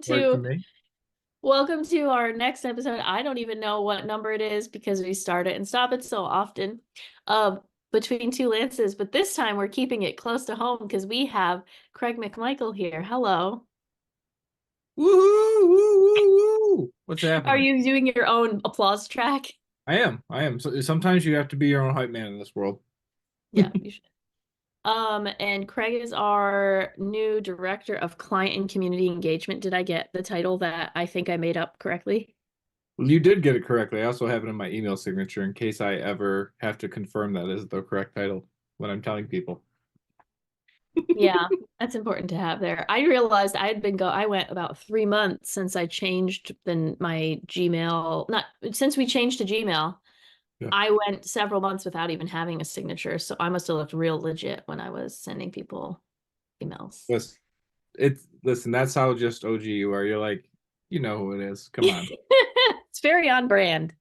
Work for to me. our next episode. I don't even know what number it is because we start it and stop it so often. Between two lances, but this time we're keeping it close to home because we have Craig McMichael here. Hello. Woo, woo, woo, woo. What's Are happening? you doing your own applause track? I am. I am. So sometimes you have to be your own hype man in this world. Yeah, you should. And Craig is our new director of client and community engagement. Did I get the title that I think I made up correctly? You did get it correctly. I also have it in my email signature in case I ever have to confirm that is the correct title when I'm telling people. Yeah, that's important to have there. I realized I went about 3 months since I changed my Gmail, not since we changed to Gmail. Yeah. I went several months without even having a signature, so I must have looked real legit when I was sending people emails. Listen, listen, that's how just OG you are. You're like, you know who it is. Come on. It's very on brand.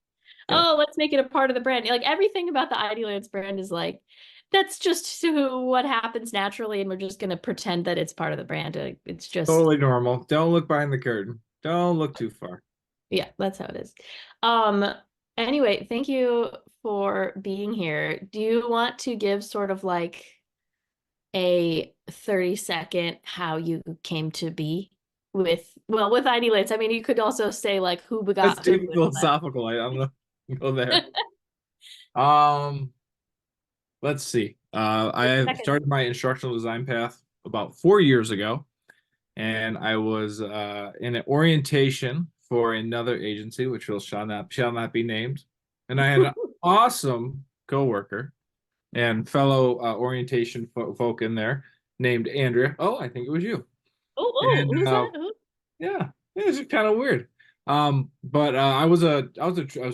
Yep. Oh, let's make it a part of the brand. Like everything about the IDLance brand is like, that's just what happens naturally, and we're just gonna pretend that it's part of the brand. It's just, Totally normal. Don't look behind the curtain. Don't look too far. yeah, that's how it is. Um, anyway, thank you for being here. Do you want to give sort of like a 30-second how you came to be with IDLance? I mean, you could also say like who That's begot who deep and all that. philosophical. I'm gonna go there. Um, let's see. I have Second. started my instructional design path about 4 years ago, and I was in an orientation for another agency, which shall not be named. And I had an awesome coworker and fellow orientation folk in there named Andrea. Oh, I think it was you. Oh, oh, And who's that? Who? yeah, it's just kind of weird. But I was a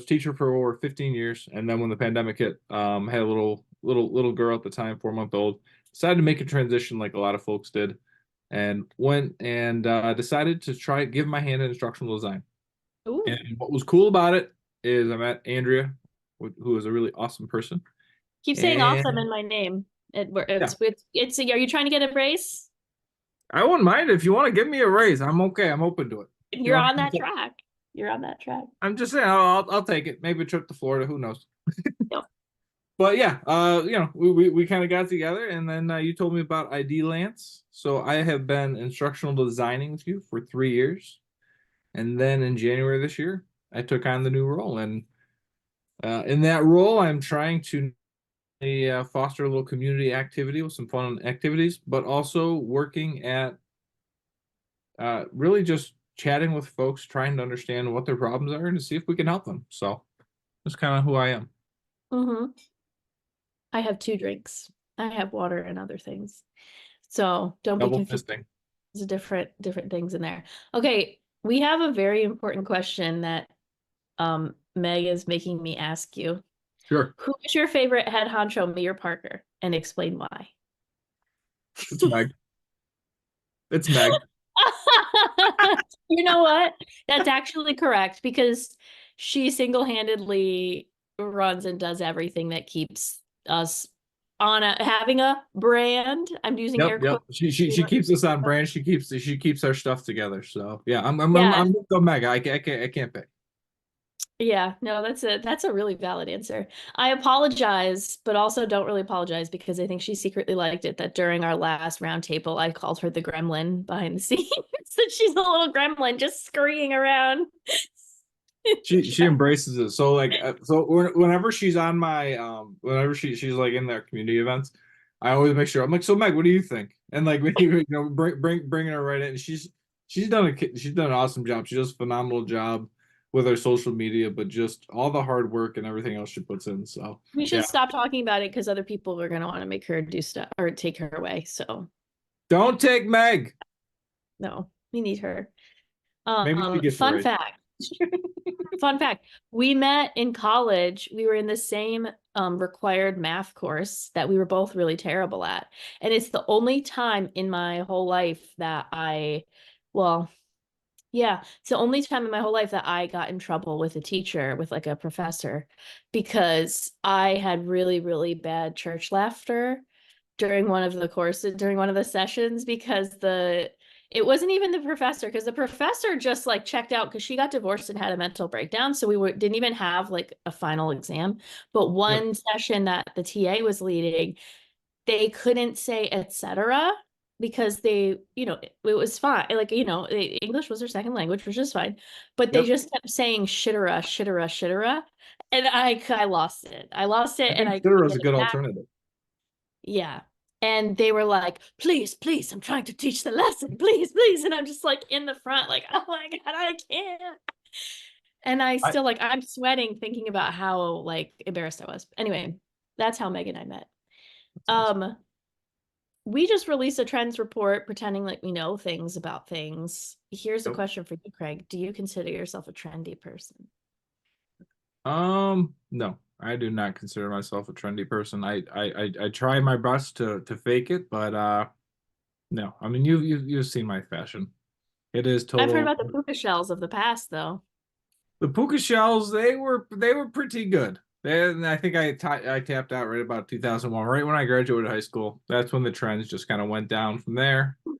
teacher for over 15 years, and then when the pandemic hit, had a little girl at the time, 4 month old, decided to make a transition like a lot of folks did, and went and decided to try give my hand in instructional design. And Ooh. what was cool about it is I met Andrea, who is a really awesome person, Keep saying awesome and in my name. yeah, Are you trying to get a raise? I wouldn't mind if you want to give me a raise. I'm okay. I'm open to it. You You're want on me that to track. You're on that track. I'm just saying, I'll take it. Maybe a trip to Florida. Who knows? No. But yeah, we kind of got together, and then you told me about IDLance. So I have been instructional designing with you for 3 years, and then in January this year, I took on the new role, and in that role, I'm trying to foster a little community activity with some fun activities, but also working at really just chatting with folks, trying to understand what their problems are, and to see if we can help them. So that's kind of who I am. Mm-hmm. I have two drinks. I have water and other things. So don't be Double confused. fisting. There's different things in there. Okay, we have a very important question that Meg is making me ask you. Sure. Who is your favorite head honcho, me or Parker? And explain why. It's Meg. It's Meg. You know what? That's actually correct because she single-handedly runs and does everything that keeps us on having a brand. I'm using Yep, air yep. quotes. She keeps us on brand. She keeps our stuff together. So yeah, Yeah, I'm with the Meg. I can't pick. yeah. No, that's a really valid answer. I apologize, but also don't really apologize because I think she secretly liked it that during our last round table, I called her the gremlin behind the scenes. That she's a little gremlin just scurrying around. She embraces it. So like whenever she's on my whenever she's like in their community events, I always make sure I'm like, so Meg, what do you think? And like when bringing her right in, she's done an awesome job. She does a phenomenal job with her social media, but just all the hard work and everything else she puts in. So We yeah, should stop talking about it because other people are going to want to make her do stuff or take her away. So, don't take Meg. no, we need her. Maybe she gets a Fun raise. fact. Fun fact. We met in college. We were in the same required math course that we were both really terrible at. And it's the only time in my whole life that well, yeah, it's the only time in my whole life that I got in trouble with a teacher, with like a professor, because I had really, really bad church laughter during one of the sessions because It wasn't even the professor because the professor just like checked out because she got divorced and had a mental breakdown. So didn't even have like a final exam. But Yep. one session that the TA was leading, they couldn't say etc. because it was fine. Like, English was their second language, which is fine. But they Yep. just kept saying shittera, shittera, shittera. And I lost it. I lost I it and think I Shitter couldn't is get a it good back. alternative. Yeah. And they were like, please, please, I'm trying to teach the lesson. Please, please. And I'm just like in the front, like, oh my God, I can't. And I I still like, I'm sweating thinking about how like embarrassed I was. Anyway, that's how Meg and I met. That's awesome. Um, we just released a trends report pretending like we know things about things. Here's a Yep. question for you, Craig. Do you consider yourself a trendy person? No, I do not consider myself a trendy person. I try my best to fake it, but no. I mean, you've seen my fashion. It is I've heard total. about the puka shells of the past, though. The puka shells, they were pretty good. And I think I tapped out right about 2001, right when I graduated high school. That's when the trends just kind of went down from there. I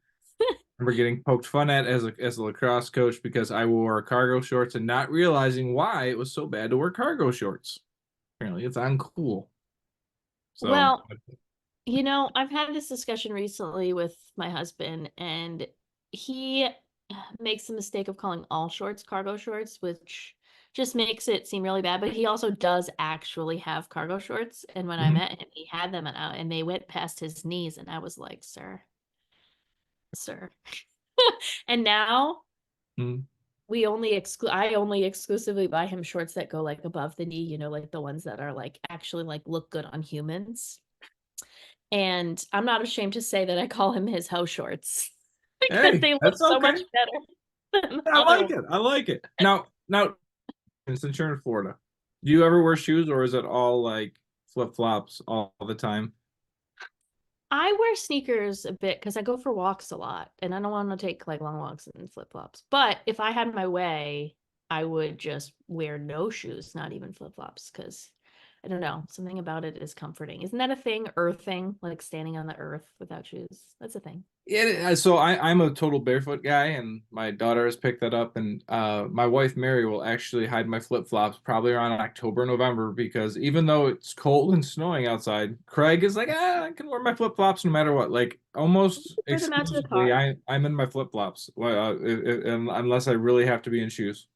remember getting poked fun at as a lacrosse coach because I wore cargo shorts and not realizing why it was so bad to wear cargo shorts. Apparently, it's uncool. So, Well, I've had this discussion recently with my husband, and he makes the mistake of calling all shorts cargo shorts, which just makes it seem really bad. But he also does actually have cargo shorts. And when I mhm, met him, he had them and they went past his knees. And I was like, sir, sir. And now mhm. I only exclusively buy him shorts that go like above the knee, like the ones that are like actually like look good on humans. And I'm not ashamed to say that I call him his hoe shorts because Hey, they look that's so okay. much better than the I other like ones. it. I like it. Now, since you're in Florida, do you ever wear shoes or is it all like flip-flops all the time? I wear sneakers a bit because I go for walks a lot and I don't want to take like long walks in flip-flops. But if I had my way, I would just wear no shoes, not even flip-flops, because I don't know, something about it is comforting. Isn't that a thing? Earthing, like standing on the earth without shoes. That's a thing. Yeah, so I'm a total barefoot guy, and my daughter has picked that up. And my wife Mary will actually hide my flip-flops probably around October, November, because even though it's cold and snowing outside, Craig is like, I can wear my flip-flops no matter what. Like almost Wear them out to the exclusively, car. I'm in my flip-flops, unless I really have to be in shoes.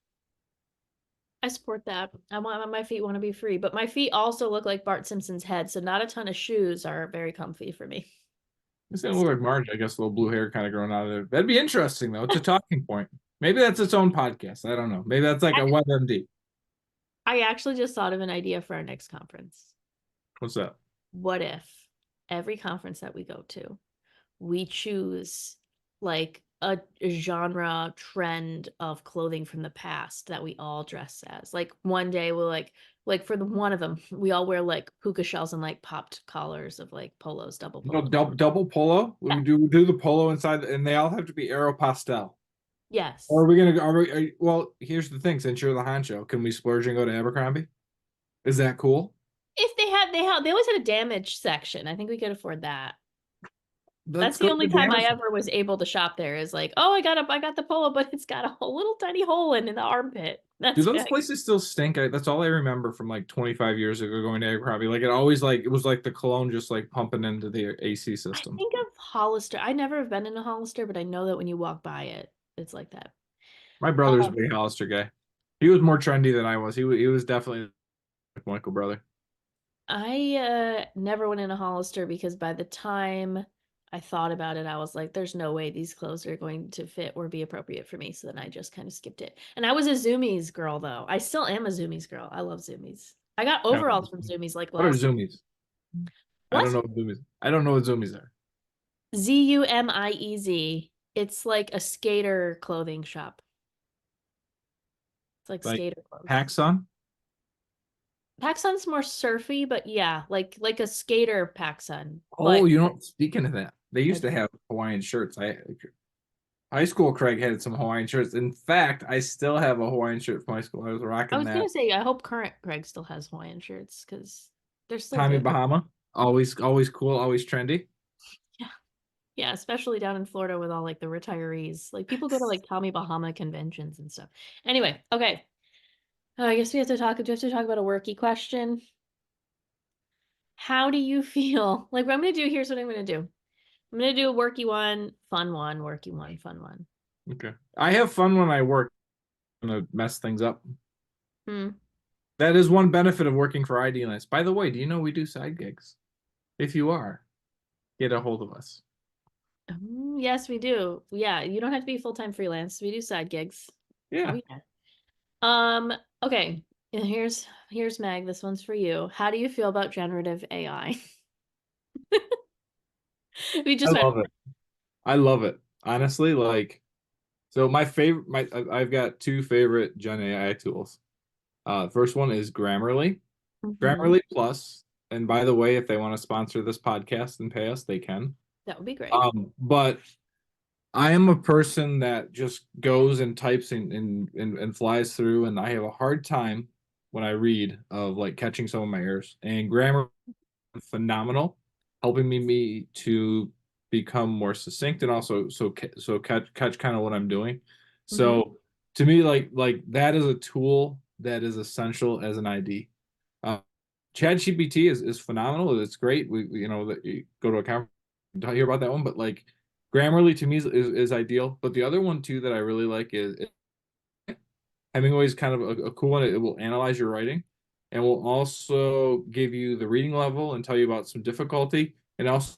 I support that. My feet want to be free, but my feet also look like Bart Simpson's head, so not a ton of shoes are very comfy for me. It's gonna look Still, like Marge, I guess, a little blue hair kind of growing out of there. That'd be interesting though. It's a talking point. Maybe that's its own podcast. I don't know. Maybe that's like a I, WebMD. I actually just thought of an idea for our next conference. What's that? What if every conference that we go to, we choose like a genre trend of clothing from the past that we all dress as? Like one day we'll like for the one of them, we all wear like puka shells and like popped collars of like polos, double No, polos. double polo. Yeah. We do the polo inside, and they all have to be Aeropostale. Or Yes. are we gonna go? Well, here's the thing. Since you're the honcho, can we splurge and go to Abercrombie? Is that cool? If they always had a damage section. I think we could afford that. Let's That's the go to only the time I damage. ever was able to shop there is like, oh, I got the polo, but it's got a whole little tiny hole in the armpit. Do That's those good. places still stink? That's all I remember from like 25 years ago going to Abercrombie. Like it was like the cologne just like pumping into the AC I system. think of Hollister. I never have been in a Hollister, but I know that when you walk by it, it's like that. My brother's a Um, big Hollister guy. He was more trendy than I was. He was definitely a McMichael brother. I never went in a Hollister because by the time I thought about it, I was like, there's no way these clothes are going to fit or be appropriate for me. So then I just kind of skipped it. And I was a Zoomies girl though. I still am a Zoomies girl. I love Zoomies. I got I don't overalls from know. Zoomies like What are last year. zoomies? I don't What? know what zoomies. I don't know what zoomies are. Zumiez. It's like a skater clothing shop. It's like Like skater clothes. Paxson? PacSun's more surfy, but yeah, like a skater PacSun. Oh, But speaking of that, they used to have Hawaiian shirts. High school Craig had some Hawaiian shirts. In fact, I still have a Hawaiian shirt from high school. I was I rocking was that. gonna say I hope current Greg still has Hawaiian shirts because they're still Tommy good. Bahama. Always cool, always trendy. Yeah. Yeah, especially down in Florida with all like the retirees. Like people go to like Tommy Bahama conventions and stuff. Anyway, okay. I guess we have to talk. Do we have to talk about a worky question? How do you feel? Like what I'm gonna do, here's what I'm gonna do. I'm gonna do a worky one, fun one, worky one, fun one. Okay. I have fun when I work. I'm gonna mess things up. Hmm. That is one benefit of working for IDLance. By the way, do you know we do side gigs? If you are, get a hold of us. Yes, we do. Yeah, you don't have to be full-time freelance. We do side gigs. Oh Yeah, yeah. Okay. And here's Meg. This one's for you. How do you feel about generative AI? We I just went. love it. I love it. Honestly, like, so my favorite, I've got two favorite Gen AI tools. First one is Grammarly, Mhm. Grammarly Plus. And by the way, if they want to sponsor this podcast and pay us, they can. That would be great. But I am a person that just goes and types and flies through, and I have a hard time when I read of like catching some of my errors. And grammar phenomenal, helping me to become more succinct and also so catch kind of what I'm doing. Hmm. So to me, like that is a tool that is essential as an ID. Uh, ChatGPT is phenomenal. It's great. You know that you go to a conference and hear about that one, but like Grammarly to me is ideal. But the other one too that I really like is Hemingway is kind of a cool one. It will analyze your writing and will also give you the reading level and tell you about some difficulty and also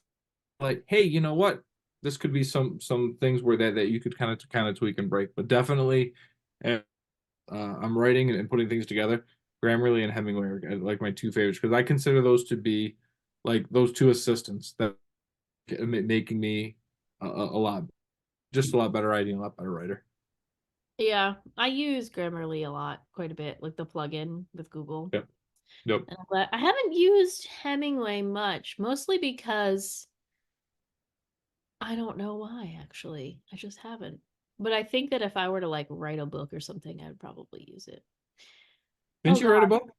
like, hey, you know what? This could be some things where that you could kind of tweak and break. But definitely, uh, I'm writing and putting things together. Grammarly and Hemingway are like my two favorites because I consider those to be like those two assistants that making me a lot just a lot better writing, a lot better writer. Yeah, I use Grammarly a lot, quite a bit, like the plugin with Google. Yep. Yep. But I haven't used Hemingway much, mostly because I don't know why, actually. I just haven't. But I think that if I were to like write a book or something, I'd probably use it. Oh Didn't you write a God. book?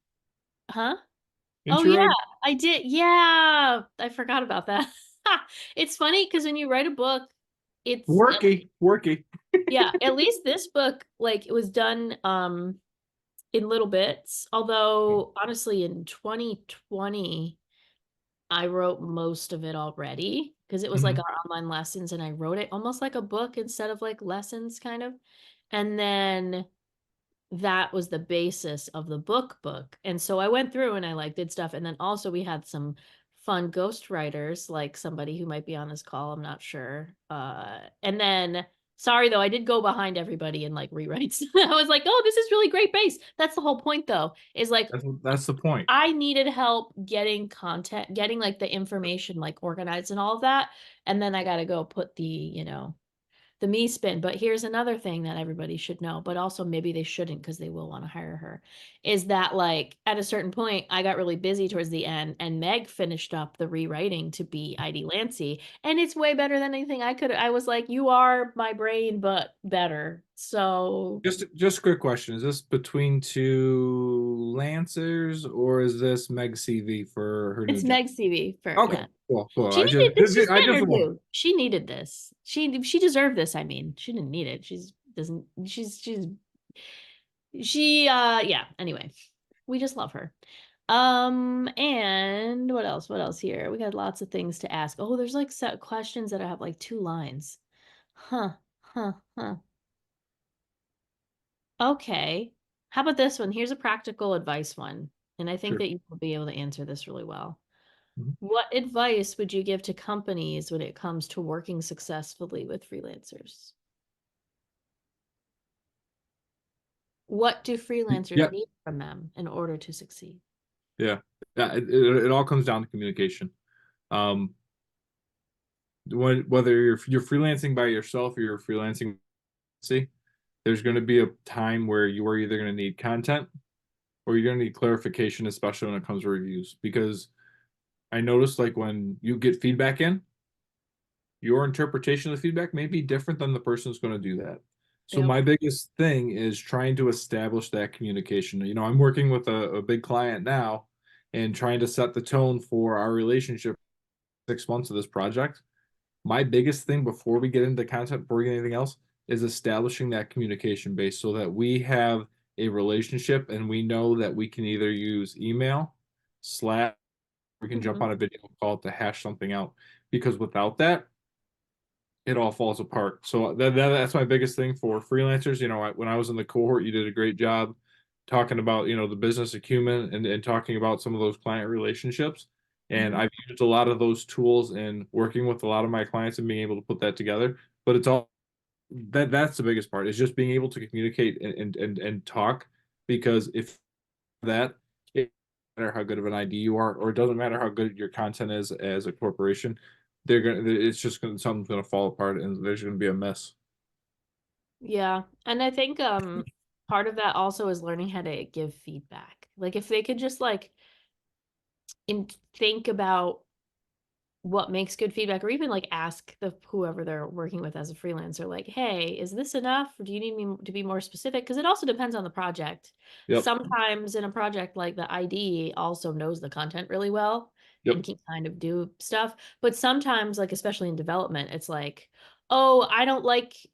Huh? Didn't Oh you yeah, write I did. Yeah, I forgot about that. It's funny because when you write a book, it's worky? yeah, at least this book, like it was done in little bits. Although honestly, in 2020, I wrote most of it already because it was like Mhm. our online lessons, and I wrote it almost like a book instead of like lessons, kind of. And then that was the basis of the book. And so I went through and I like did stuff. And then also we had some fun ghost writers, like somebody who might be on this call, I'm not sure. And then sorry though, I did go behind everybody in like rewrites. I was like, oh, this is really great base. That's the whole point though, is like That's the point. I needed help getting content, getting like the information like organized and all of that. And then I got to go put the me spin. But here's another thing that everybody should know, but also maybe they shouldn't because they will want to hire her, is that like at a certain point, I got really busy towards the end and Meg finished up the rewriting to be ID Lancy. And it's way better than anything I could. I was like, you are my brain, but better. So Just a quick question. Is this between two Lancers or is this Meg CV for her new it's job? Meg CV for, Okay, yeah. cool. She needed this. She's I getting just her want due. She needed this. She deserved this. I mean, she didn't need it. She's doesn't. Yeah. Anyway, we just love her. And what else? What else here? We got lots of things to ask. Oh, there's like set questions that I have like two lines. Huh. Huh. Huh. Okay. How about this one? Here's a practical advice one. And I think sure. that you will be able to answer this really well. Mhm. What advice would you give to companies when it comes to working successfully with freelancers? What do freelancers Yep. need from them in order to succeed? Yeah. Yeah. It all comes down to communication. Um, whether you're freelancing by yourself or you're freelancing, see, there's going to be a time where you are either going to need content or you're going to need clarification, especially when it comes to reviews. Because I noticed like when you get feedback in, your interpretation of the feedback may be different than the person who's going to do that. So Yep. my biggest thing is trying to establish that communication. You know, I'm working with a big client now and trying to set the tone for our relationship 6 months of this project. My biggest thing before we get into content, before we get anything else, is establishing that communication base so that we have a relationship and we know that we can either use email, Slack, we can jump Mhm. on a video call to hash something out. Because without that, it all falls apart. So that's my biggest thing for freelancers. When I was in the cohort, you did a great job talking about, the business acumen and talking about some of those client relationships. And Mhm. I've used a lot of those tools in working with a lot of my clients and being able to put that together. But it's all that's the biggest part is just being able to communicate and talk because if that it doesn't matter how good of an ID you are, or it doesn't matter how good your content is as a corporation, it's just gonna something's gonna fall apart and there's gonna be a mess. Yeah. And I think part of that also is learning how to give feedback. Like if they could just like think about what makes good feedback, or even like ask the whoever they're working with as a freelancer, like, hey, is this enough, or do you need me to be more specific? Because it also depends on the project. Yep. Sometimes in a project like the ID also knows the content really well and Yep. can kind of do stuff, but sometimes, like especially in development, it's like, oh, I don't like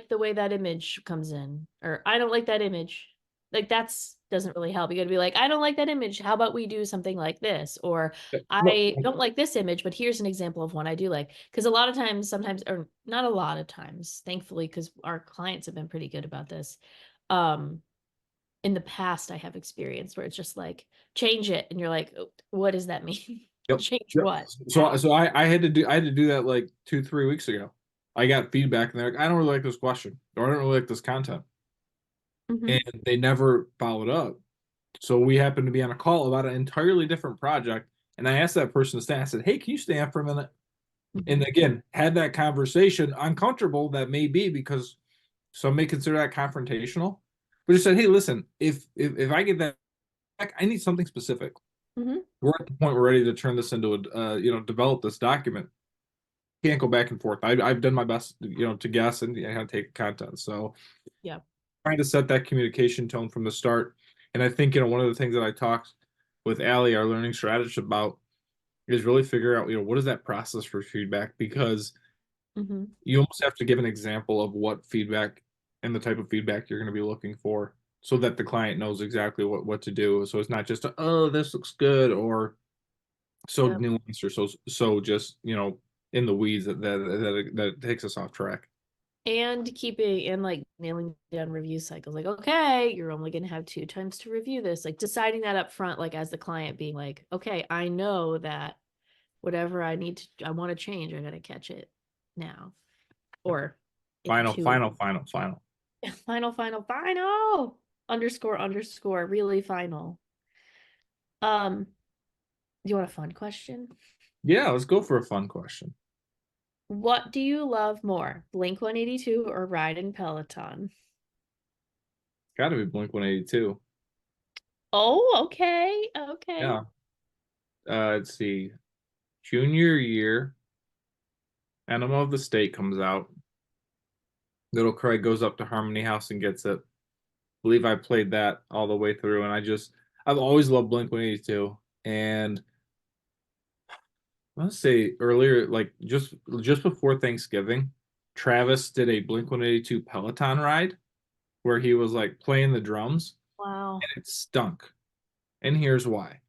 the way that image comes in, or I don't like that image. Like that's doesn't really help. You got to be like, I don't like that image, how about we do something like this? Or Yep. No. I don't like this image, but here's an example of one I do like. Because a lot of times, sometimes, or not a lot of times, thankfully, because our clients have been pretty good about this. Um, in the past, I have experienced where it's just like, change it. And you're like, "Oh, what does that mean? Yep. Change Yep. what? So How?" so I had to do that like 2, 3 weeks ago. I got feedback and they're like, I don't really like this question or I don't really like this content. Hmm. And they never followed up. So we happened to be on a call about an entirely different project. And I asked that person to stay. I said, hey, can you stay on for a minute? Hmm. And again, had that conversation, uncomfortable that may be because some may consider that confrontational. But just said, hey, listen, if I get that back, I need something specific. Hmm. We're at the point we're ready to turn this into develop this document. Can't go back and forth. I've done my best, to guess and how to take content. So Yeah. trying to set that communication tone from the start. And I think, one of the things that I talked with Allie, our learning strategist, about is really figure out, what is that process for feedback? Because Hmm. you almost have to give an example of what feedback and the type of feedback you're going to be looking for so that the client knows exactly what to do. So it's not just oh, this looks good, or so Yeah. nuanced, or so just, in the weeds that takes us off track. And keeping and like nailing down review cycles. Like, okay, you're only going to have 2 times to review this. Like deciding that up front, like as the client being like, okay, I know that whatever I want to change, I got to catch it now or in Final, two. final, final, final. Final, final, final. Underscore, underscore, really final. Do you want a fun question? Yeah, let's go for a fun question. What do you love more, Blink 182 or Ride in Peloton? Got to be Blink 182. Oh, okay. Okay. Yeah. Let's see. Junior year, Enema of the State comes out. Little Craig goes up to Harmony House and gets it. Believe I played that all the way through, and I've always loved Blink 182. And I want to say earlier, like just before Thanksgiving, Travis did a Blink 182 Peloton ride where he was like playing the drums, Wow. and it stunk. And here's why.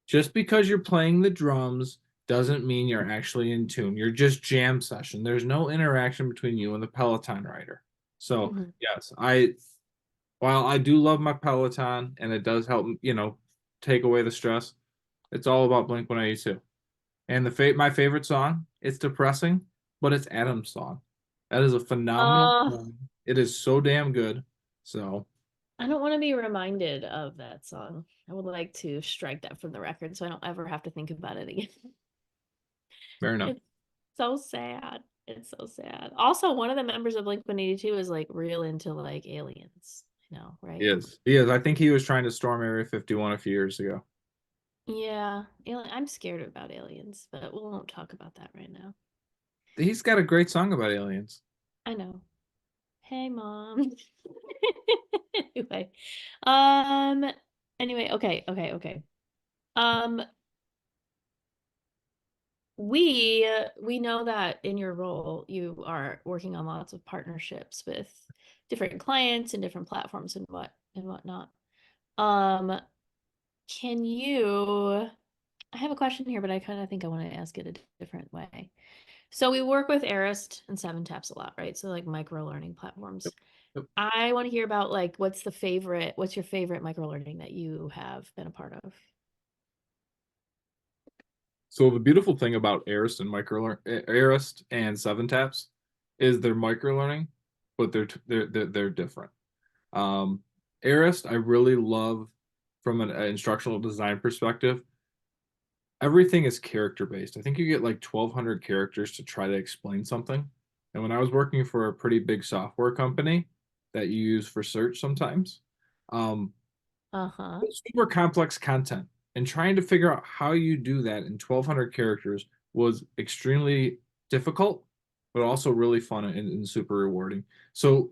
Just because you're playing the drums doesn't mean you're actually in tune. You're just jam session. There's no interaction between you and the Peloton rider. So, Mhm. yes, while I do love my Peloton and it does help, take away the stress, it's all about Blink 182. And my favorite song, it's depressing, but it's Adam's song. That is a phenomenal Uh, song. It is so damn good. So, I don't want to be reminded of that song. I would like to strike that from the record so I don't ever have to think about it again. fair enough. It's so sad. It's so sad. Also, one of the members of Blink-182 is like real into like aliens, He right? is. He is. I think he was trying to storm Area 51 a few years ago. Yeah, I'm scared about aliens, but we won't talk about that right now. He's got a great song about aliens. I know. Hey, mom. Anyway, um, anyway, okay. Um, we know that in your role you are working on lots of partnerships with different clients and different platforms and whatnot. Um, can you I have a question here, but I kind of think I want to ask it a different way. So we work with Arist and Seven Taps a lot, right? So like micro learning Yep. platforms. Yep. I want to hear about like what's your favorite micro learning that you have been a part of? So the beautiful thing about Arist and Seven Taps is they're micro learning, but they're different. Um, Arist, I really love from an instructional design perspective. Everything is character based. I think you get like 1,200 characters to try to explain something. And when I was working for a pretty big software company that you use for search sometimes, um, Uh-huh. super complex content and trying to figure out how you do that in 1,200 characters was extremely difficult, but also really fun and super rewarding. So,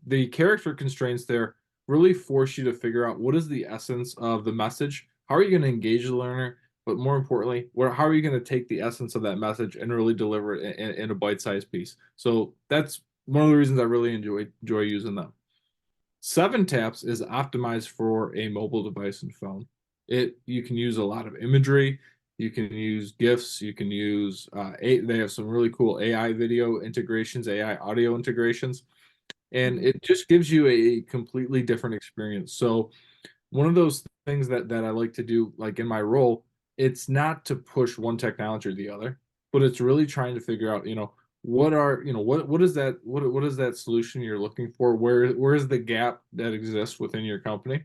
the character constraints there really force you to figure out what is the essence of the message. How are you going to engage the learner? But more importantly, how are you going to take the essence of that message and really deliver it in a bite-sized piece? So that's one of the reasons I really enjoy using them. Seven Taps is optimized for a mobile device and phone. You can use a lot of imagery, you can use GIFs, you can use they have some really cool AI video integrations, AI audio integrations, and Mhm. it just gives you a completely different experience. So one of those things that I like to do, like in my role, it's not to push one technology or the other, but it's really trying to figure out, what is what is that solution you're looking for? Where is the gap that exists within your company?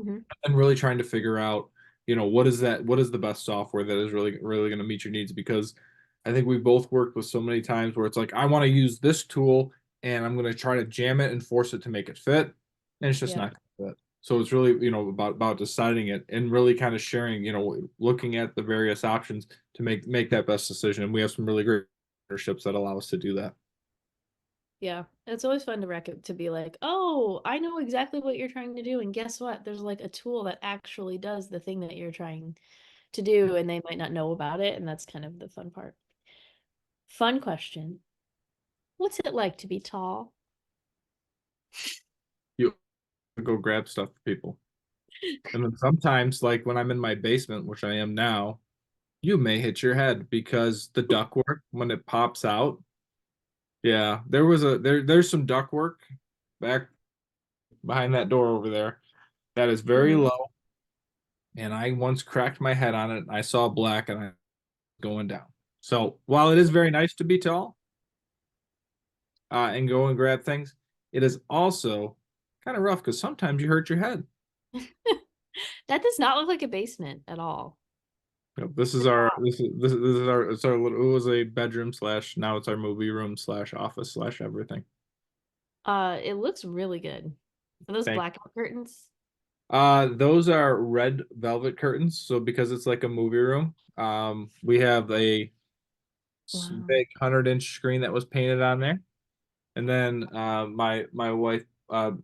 Mhm. And really trying to figure out, what is the best software that is really going to meet your needs, because I think we've both worked with so many times where it's like I want to use this tool and I'm going to try to jam it and force it to make it fit, and it's just Yeah. not going to fit. So it's really, about deciding it and really kind of sharing, looking at the various options to make that best decision. And we have some really great partnerships that allow us to do that. Yeah. It's always fun to to be like, "Oh, I know exactly what you're trying to do." And guess what? There's like a tool that actually does the thing that you're trying to do, and they might not know about it, and that's kind of the fun part. Fun question. What's it like to be tall? You go grab stuff for people. And then sometimes, like when I'm in my basement, which I am now, you may hit your head because the ductwork, when it pops out, yeah, there's some ductwork back behind that door over there that is very Mhm. low, and I once cracked my head on it and I saw black and I was going down. So while it is very nice to be tall, and go and grab things, it is also kind of rough because sometimes you hurt your head. That does not look like a basement at all. This is our this is our it's our it was a bedroom slash, now it's our movie room slash office slash everything. It looks really good. Are those Thank blackout curtains? Those are red velvet curtains. So because it's like a movie room, we have a Wow. big 100-inch screen that was painted on there, and then my wife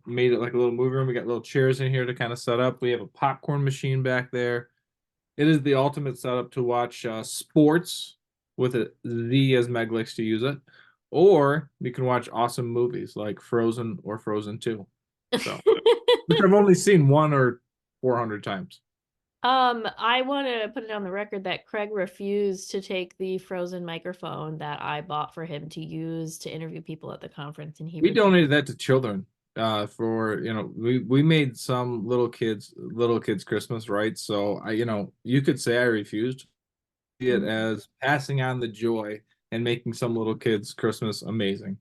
made it like a little movie room. We got little chairs in here to kind of set up. We have a popcorn machine back there. It is the ultimate setup to watch sports with a Z, as Meg likes to use it, or you can watch awesome movies like Frozen or Frozen 2. So, which I've only seen one or 400 times. I want to put it on the record that Craig refused to take the Frozen microphone that I bought for him to use to interview people at the conference, and he We refused. donated that to children. For we made some little kids Christmas, right? So you could say I refused it Mhm. as passing on the joy and making some little kids Christmas amazing.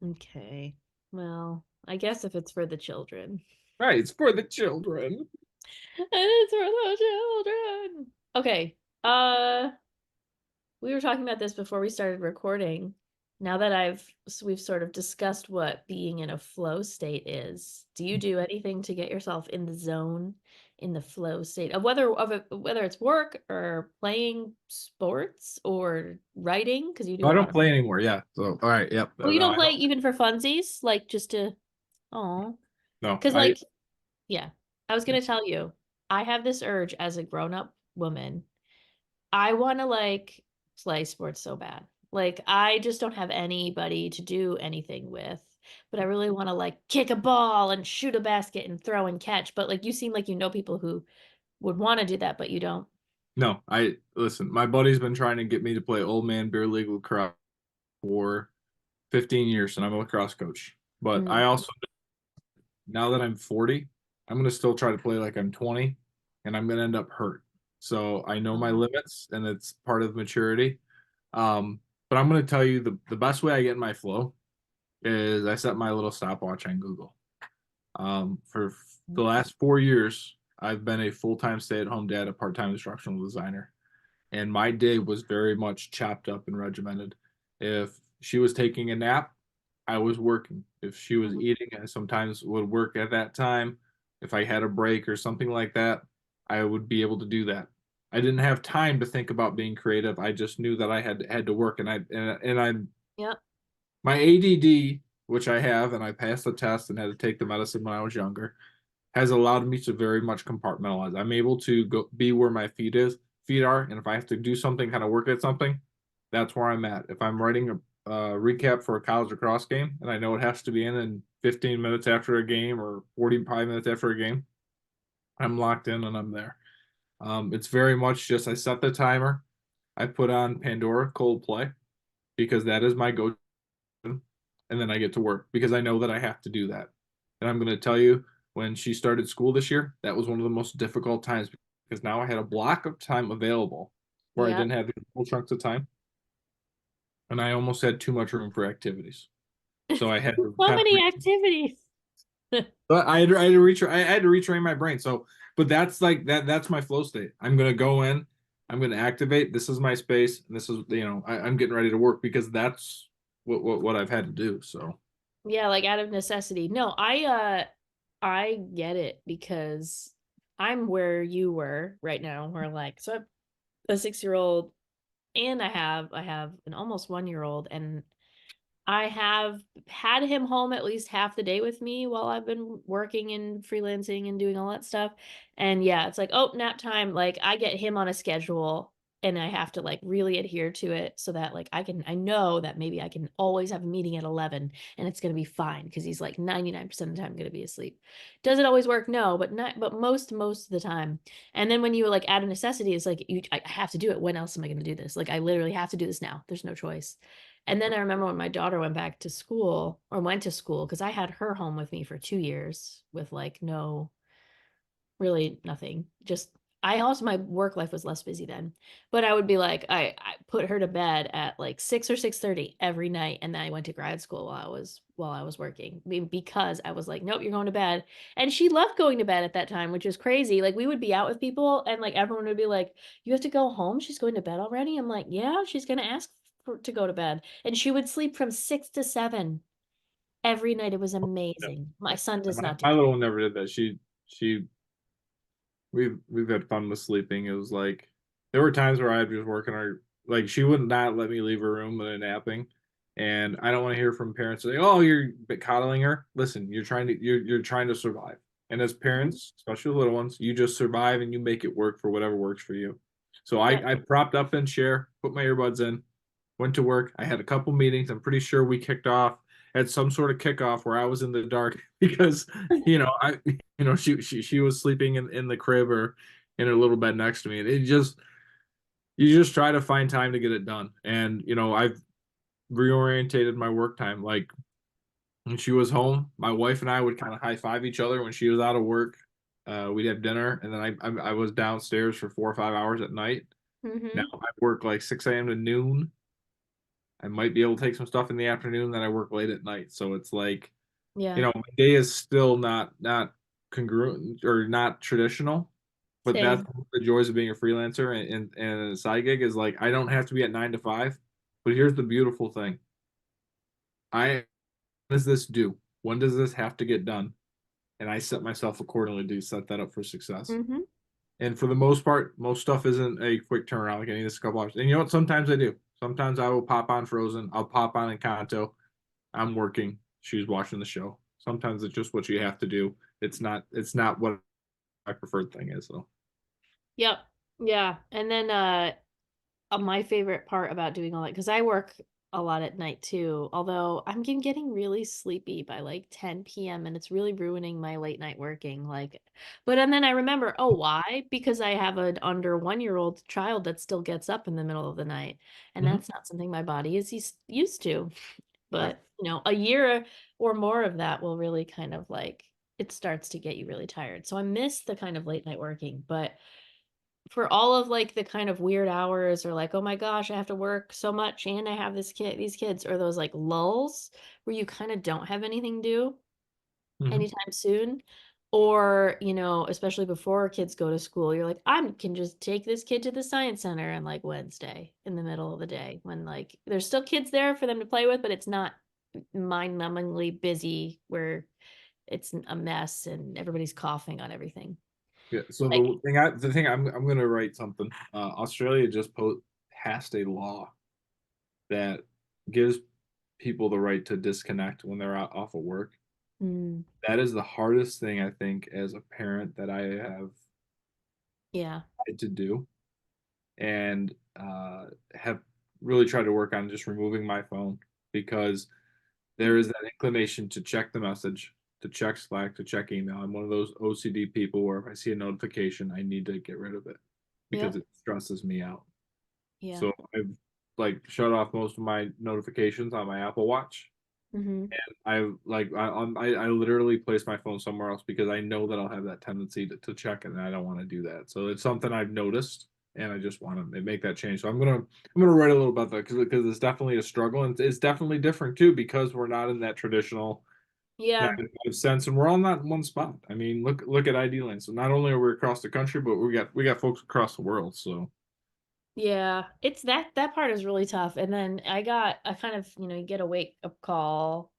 Okay. Well, I guess if it's for the children. Right, it's for the children. And it's for the children. Okay. We were talking about this before we started recording. Now that we've sort of discussed what being in a flow state is, do you do anything to get yourself in the zone, in the flow state of whether it's work or playing sports or writing, because you do I a lot don't of. play anymore. Yeah. So all right. Yep. Oh, you No, don't I play don't. even for funsies, like just to, oh, No, because I like, yeah, I was yeah. gonna tell you, I have this urge as a grown-up woman. I want to like play sports so bad. Like I just don't have anybody to do anything with. But I really want to like kick a ball and shoot a basket and throw and catch. But like you seem like you know people who would want to do that, but you don't. No, I listen. My buddy's been trying to get me to play old man beer league lacrosse for 15 years, and I'm a lacrosse coach. But I Mm, also, now that I'm 40, I'm gonna still try to play like I'm 20, and I'm gonna end up hurt. So I know my oh, limits, and it's part of maturity. But I'm gonna tell you the best way I get in my flow is I set my little stopwatch on Google. For the last 4 years, I've been a full-time stay-at-home dad, a part-time instructional designer, and my day was very much chopped up and regimented. If she was taking a nap, I was working. If she was mhm. eating, I sometimes would work at that time. If I had a break or something like that, I would be able to do that. I didn't have time to think about being creative. I just knew that I had to work, and I Yep. my ADD, which I have, and I passed the test and had to take the medicine when I was younger, has allowed me to very much compartmentalize. I'm able to go be where my feet are, and if I have to do something, kind of work at something, that's where I'm at. If I'm writing a recap for a college lacrosse game, and I know it has to be in 15 minutes after a game or 45 minutes after a game, I'm locked in and I'm there. It's very much just I set the timer, I put on Pandora Coldplay because that is my go and then I get to work because I know that I have to do that. And I'm going to tell you, when she started school this year, that was one of the most difficult times because now I had a block of time available where I Yep. didn't have these full chunks of time, and I almost had too much room for activities. So I had to So kind of, many activities. but I had to retrain my brain. So, but that's like that. That's my flow state. I'm going to go in. I'm going to activate. This is my space, and this is I'm getting ready to work because that's what I've had to do. So. Yeah, like out of necessity. No, I get it because I'm where you were right now, where like so I have a 6-year old and I have an almost 1-year old and I have had him home at least half the day with me while I've been working and freelancing and doing all that stuff. And yeah, it's like, oh, nap time. Like I get him on a schedule and I have to like really adhere to it so that like I know that maybe I can always have a meeting at 11 and it's going to be fine because he's like 99% of the time going to be asleep. Does it always work? No, but most of the time. And then when you like add a necessity, it's like I have to do it. When else am I going to do this? Like I literally have to do this now. There's no choice. And then I remember when my daughter went back to school or went to school, because I had her home with me for 2 years with like no, really nothing. Just I also my work life was less busy then. But I would be like, I put her to bed at like 6 or 6:30 every night. And then I went to grad school while I was working. I mean, because I was like, nope, you're going to bed. And she loved going to bed at that time, which is crazy. Like we would be out with people and like everyone would be like, you have to go home. She's going to bed already. I'm like, yeah, she's gonna ask to go to bed. And she would sleep from 6 to 7 every night. It was Yeah. amazing. My son does My, not do my that. little one never did that. She we've had fun with sleeping. It was like there were times where I'd just working her like she would not let me leave her room when I'm napping. And I don't want to hear from parents saying, "Oh, you're coddling her." Listen, you're trying to survive. And as Mhm. parents, especially little ones, you just survive and you make it work for whatever works for you. So Yep. I propped up in chair, put my earbuds in, went to work. I had a couple meetings. I'm pretty sure we kicked off at some sort of kickoff where I was in the dark because she was sleeping in the crib or in her little bed next to me, and it just you just try to find time to get it done. And I've reorientated my work time. Like when she was home, my wife and I would kind of high five each other when she was out of work. We'd have dinner, and then I was downstairs for 4 or 5 hours at night. Now Hmm. I work like 6 a.m. to noon. I might be able to take some stuff in the afternoon, then I work late at night. So it's like, Yeah. my day is still not congruent or not traditional, but that's Same. the joys of being a freelancer and a side gig is like I don't have to be at 9 to 5. But here's the beautiful thing. I What does this do? When does this have to get done? And I set myself accordingly to set that up for success. Hmm. And for the most part, most stuff isn't a quick turnaround. Like I need this a couple hours. And you know what? Sometimes I do. Sometimes I will pop on Frozen. I'll pop on Encanto. I'm working. She's watching the show. Sometimes it's just what you have to do. It's not what my preferred thing is though. Yep. Yeah. And then my favorite part about doing all that, because I work a lot at night too, although getting really sleepy by like 10 p.m. and it's really ruining my late night working. Like, but and then I remember, oh, why? Because I have an under 1 year old child that still gets up in the middle of the night, and Mhm. that's not something my body is used to. Yeah. But, a year or more of that will really kind of like it starts to get you really tired. So I miss the kind of late night working, but for all of like the kind of weird hours or like, oh my gosh, I have to work so much and I have these kids, or those like lulls where you kind of don't have anything to do Mhm. anytime soon. Or, especially before kids go to school, you're like, I can just take this kid to the science center on like Wednesday in the middle of the day when like there's still kids there for them to play with, but it's not mind-numbingly busy where it's a mess and everybody's coughing on everything. Yeah. So Like, the thing I'm gonna write something. Australia just passed a law that gives people the right to disconnect when they're out off of work. mm, That is the hardest thing I think as a parent that I have yeah. had to do, and have really tried to work on just removing my phone because there is that inclination to check the message, to check Slack, to check email. I'm one of those OCD people where if I see a notification, I need to get rid of it because Yep. it stresses me out. Yeah. So I've like shut off most of my notifications on my Apple Watch. Hmm. I literally place my phone somewhere else because I know that I'll have that tendency to check it, and I don't want to do that. So it's something I've noticed, and I just want to make that change. So I'm gonna write a little about that because it's definitely a struggle, and it's definitely different too because we're not in that traditional nine Yeah. to five sense, and we're all not in one spot. I mean, look at IDLance. So not only are we across the country, but we got folks across the world. So Yeah. It's that part is really tough. And then I kind of, you get a wake up call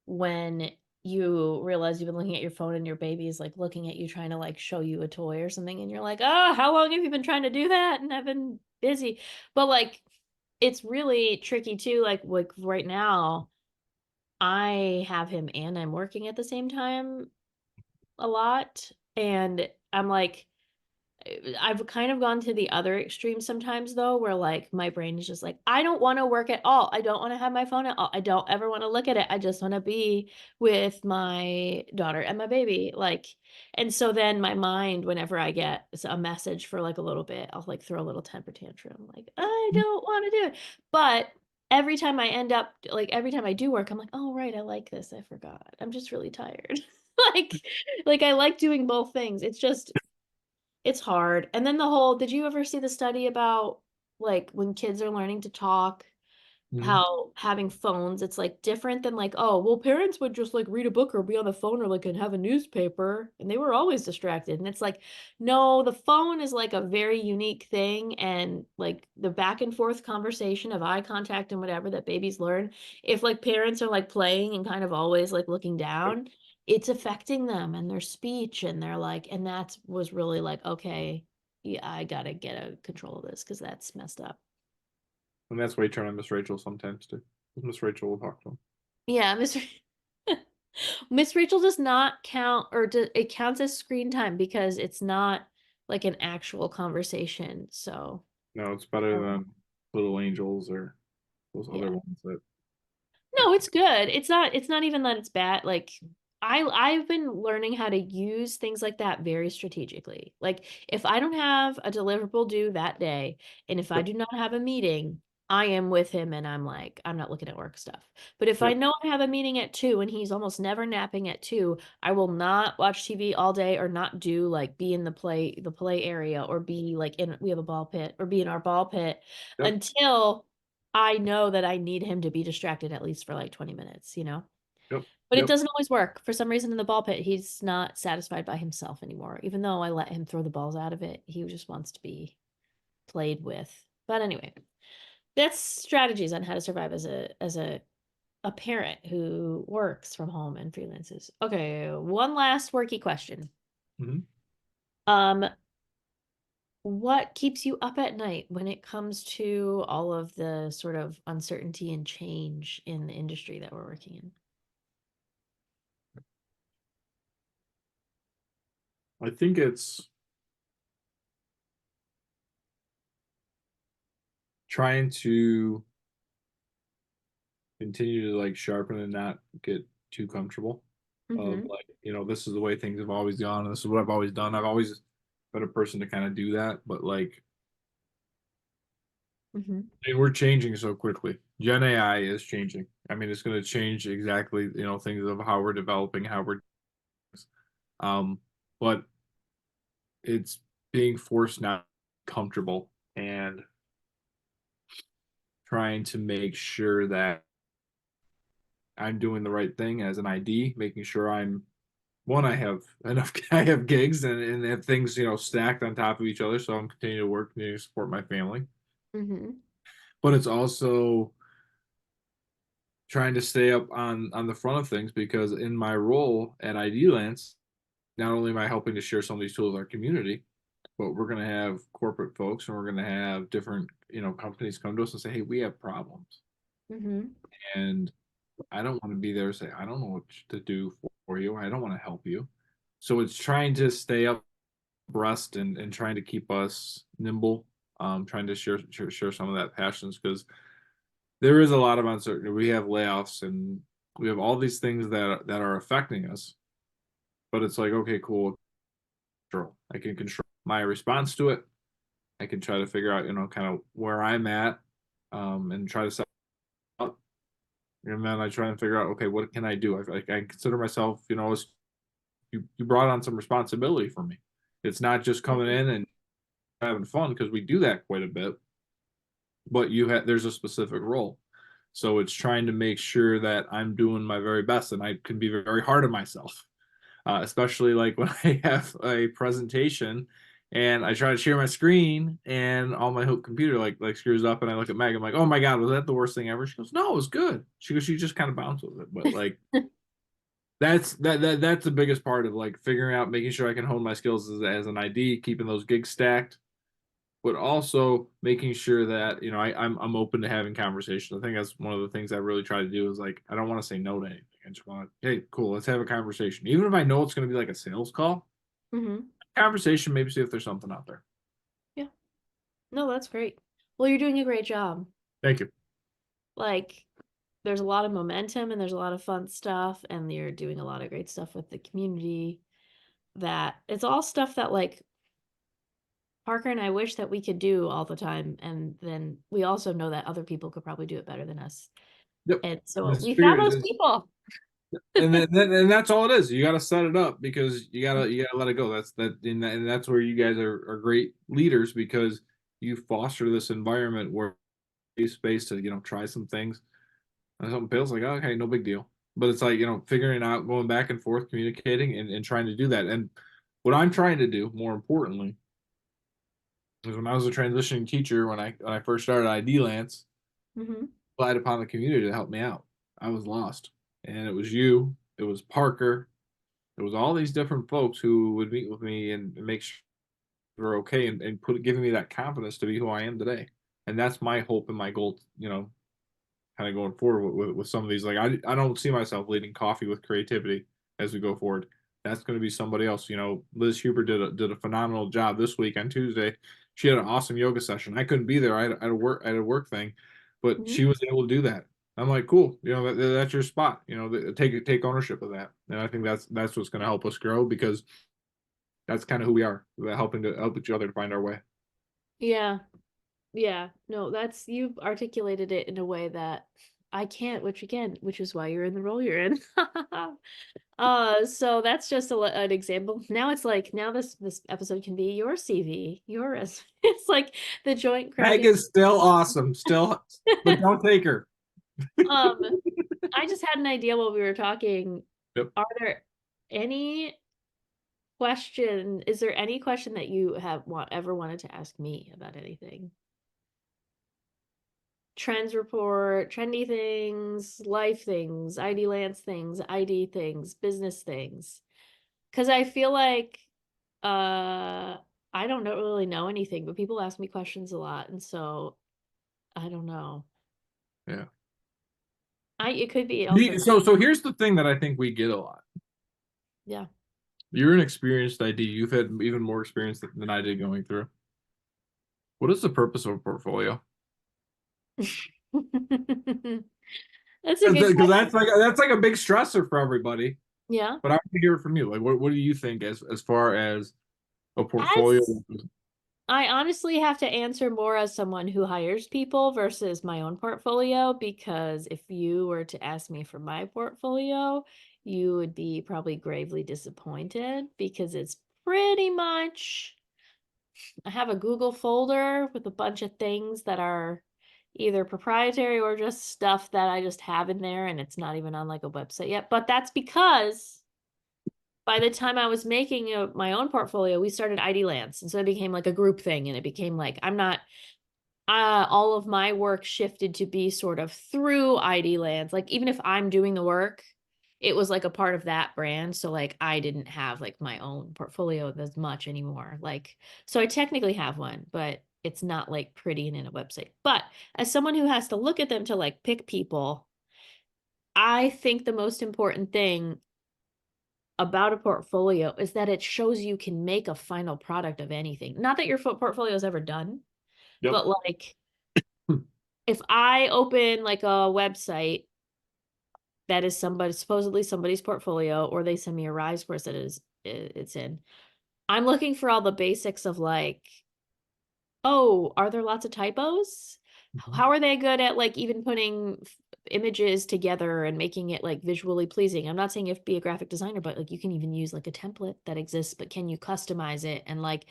when you realize you've been looking at your phone and your baby is like looking at you trying to like show you a toy or something and you're like, "Oh, how long have you been trying to do that?" And I've been busy. But like it's really tricky too like right now I have him and I'm working at the same time a lot, and I'm like I've kind of gone to the other extreme sometimes though, where like my brain is just like, I don't want to work at all. I don't want to have my phone at all. I don't ever want to look at it. I just want to be with my daughter and my baby. Like, and so then my mind, whenever I get a message for like a little bit, I'll like throw a little temper tantrum, like, I don't want to do it. But every time I do work, I'm like, oh right, I like this. I forgot. I'm just really tired. like like I like doing both things. It's hard. And then did you ever see the study about like when kids are learning to talk, mhm. how having phones, it's like different than like, oh, well, parents would just like read a book or be on the phone or like and have a newspaper and they were always distracted. And it's like, no, the phone is like a very unique thing. And like the back and forth conversation of eye contact and whatever that babies learn, if like parents are like playing and kind of always like looking down, it's affecting them and their speech and they're like, and that was really like, okay, yeah, I gotta get a control of this because that's messed up. And that's why you turn on Miss Rachel sometimes too. Miss Rachel will talk to him. Yeah, Mr. Miss Rachel does not count, or it counts as screen time because it's not like an actual conversation. So, No, it's better um, than Little Angels or those other yeah. ones that No, it's good. It's not even that it's bad. Like I've been learning how to use things like that very strategically. Like if I don't have a deliverable due that day, and if I yep, do not have a meeting, I am with him and I'm like, I'm not looking at work stuff. But if I yep, know I have a meeting at 2 and he's almost never napping at 2, I will not watch TV all day or not do like be in the play area or be like in we have a ball pit or be in our ball pit yep, until I know that I need him to be distracted at least for like 20 minutes. yep, But it yep. doesn't always work. For some reason in the ball pit, he's not satisfied by himself anymore. Even though I let him throw the balls out of it, he just wants to be played with. But anyway, that's strategies on how to survive as a parent who works from home and freelances. Okay, one last worky question. Hmm. Um, what keeps you up at night when it comes to all of the sort of uncertainty and change in the industry that we're working in? I think it's trying to continue to like sharpen and not get too comfortable of Mm-hmm. like, this is the way things have always gone, and this is what I've always done. I've always been a person to kind of do that, but like, Mm-hmm. and we're changing so quickly. Gen AI is changing. I mean, it's going to change exactly, things of how we're developing, how we're, um, but it's being forced not comfortable and trying to make sure that I'm doing the right thing as an ID, making sure I'm one, I have enough, I have gigs and have things, stacked on top of each other. So I'm continuing to work, to support my family. Mm-hmm. But it's also trying to stay up on the front of things because in my role at IDLance, not only am I helping to share some of these tools with our community, but we're going to have corporate folks and we're going to have different, companies come to us and say, hey, we have problems. Mm-hmm. And I don't want to be there and say, I don't know what to do for you. I don't want to help you. So it's trying to stay up abreast and trying to keep us nimble, trying to share some of that passions because there is a lot of uncertainty. We have layoffs and we have all these things that are affecting us. But it's like, okay, cool. I can control my response to it. I can try to figure out, kind of where I'm at, and try to set up. And then I try and figure out, okay, what can I do? I consider myself, as you brought on some responsibility for me. It's not just coming in and having fun because we do that quite a bit, but there's a specific role. So it's trying to make sure that I'm doing my very best and I can be very hard on myself, especially like when I have a presentation and I try to share my screen and all my Hope computer like screws up and I look at Meg, I'm like, oh my God, was that the worst thing ever? She goes, no, it was good. She goes, she just kind of bounced with it. But like that's the biggest part of like figuring out making sure I can hone my skills as an ID, keeping those gigs stacked, but also making sure that I'm open to having conversations. I think that's one of the things I really try to do is like I don't want to say no to anything. I just want to, hey, cool, let's have a conversation. Even if I know it's going to be like a sales call, Mm-hmm. conversation, maybe see if there's something out there. Yeah. No, that's great. Well, you're doing a great job. Thank you. Like, there's a lot of momentum and there's a lot of fun stuff, and you're doing a lot of great stuff with the community. That it's all stuff that like Parker and I wish that we could do all the time, and then we also know that other people could probably do it better than us. Yep. And so Just we found figure those people. and that's all it is. You got to set it up because you gotta let it go. And that's where you guys are great leaders because you foster this environment where space to try some things. And something feels like, oh, okay, no big deal. But it's like, figuring it out, going back and forth, communicating and trying to do that. And what I'm trying to do, more importantly, is when I was a transitioning teacher, when I first started IDLance, Hmm. relied upon the community to help me out. I was lost. And it was you, it was Parker, it was all these different folks who would meet with me and make sure we're okay and giving me that confidence to be who I am today. And that's my hope and my goal, kind of going forward with some of these. Like I don't see myself leading coffee with creativity as we go forward. That's going to be somebody else. Liz Huber did a phenomenal job this week on Tuesday. She had an awesome yoga session. I couldn't be there. I had a work thing, but Hmm. she was able to do that. I'm like, cool. That's your spot. Take ownership of that. And I think that's what's going to help us grow because that's kind of who we are, helping to help each other to find our way. Yeah. Yeah. No, that's you've articulated it in a way that I can't, which is why you're in the role you're in. So that's just an example. Now it's like now this episode can be your CV, yours. It's like the joint Meg crafting. is still awesome, still, but don't take her. Um, I just had an idea while we were talking. Yep. Are there any question? Is there any question that you have ever wanted to ask me about anything? Trends report, trendy things, life things, ID Lance things, ID things, business things. Because I feel like I don't really know anything, but people ask me questions a lot, and so I don't know. Yeah. I it could be also not. So here's the thing that I think we get a lot. Yeah. You're an experienced ID. You've had even more experience than I did going through. What is the purpose of a portfolio? That's a good Because question. that's like a big stressor for everybody. Yeah. But I want to hear it from you. Like, what do you think as far as a portfolio? As I honestly have to answer more as someone who hires people versus my own portfolio, because if you were to ask me for my portfolio, you would be probably gravely disappointed because it's pretty much I have a Google folder with a bunch of things that are either proprietary or just stuff that I just have in there and it's not even on like a website yet. But that's because by the time I was making my own portfolio, we started IDLance. And so it became like a group thing. And it became like, I'm not, all of my work shifted to be sort of through IDLance. Like, even if I'm doing the work, it was like a part of that brand. So, like, I didn't have like my own portfolio as much anymore. Like, so I technically have one, but it's not like pretty and in a website. But as someone who has to look at them to like pick people, I think the most important thing about a portfolio is that it shows you can make a final product of anything. Not that your portfolio is ever done, Yep. but like if I open like a website that is somebody supposedly somebody's portfolio, or they send me a Rise course that it's in, I'm looking for all the basics of like, oh, are there lots of typos? Mhm. How are they good at like even putting images together and making it like visually pleasing? I'm not saying you have to be a graphic designer, but like you can even use like a template that exists, but can you customize it? And like,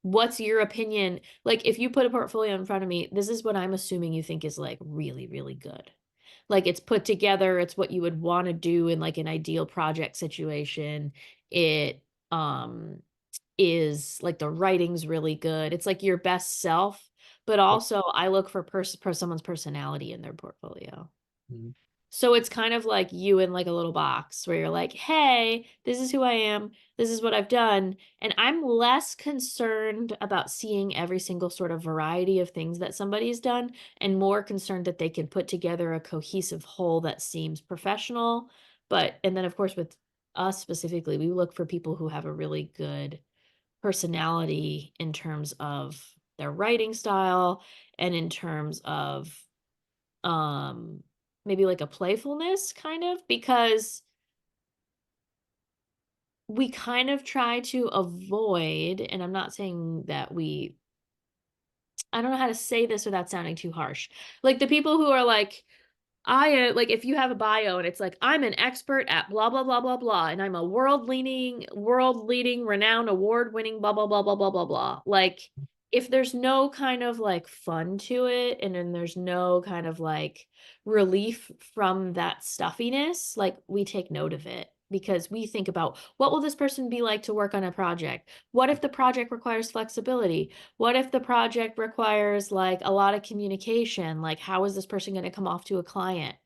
what's your opinion? Like, if you put a portfolio in front of me, this is what I'm assuming you think is like really, really good. Like, it's put together, it's what you would want to do in like an ideal project situation. It, is like the writing's really good. It's like your best self, but Yep. also I look for someone's personality in their portfolio. Mhm. So it's kind of like you in like a little box where you're like, "Hey, this is who I am. This is what I've done." And I'm less concerned about seeing every single sort of variety of things that somebody's done and more concerned that they can put together a cohesive whole that seems professional. But and then of course with us specifically, we look for people who have a really good personality in terms of their writing style and in terms of um maybe like a playfulness kind of, because we kind of try to avoid, and I'm not saying that I don't know how to say this without sounding too harsh, like the people who are like, like if you have a bio and it's like I'm an expert at blah blah blah blah blah and I'm a world leading renowned award winning blah blah blah blah blah blah blah. Like, if there's no kind of like fun to it and then there's no kind of like relief from that stuffiness, like we take note of it because we think about what will this person be like to work on a project? What if the project requires flexibility? What if the project requires like a lot of communication? Like, how is this person going to come off to a client?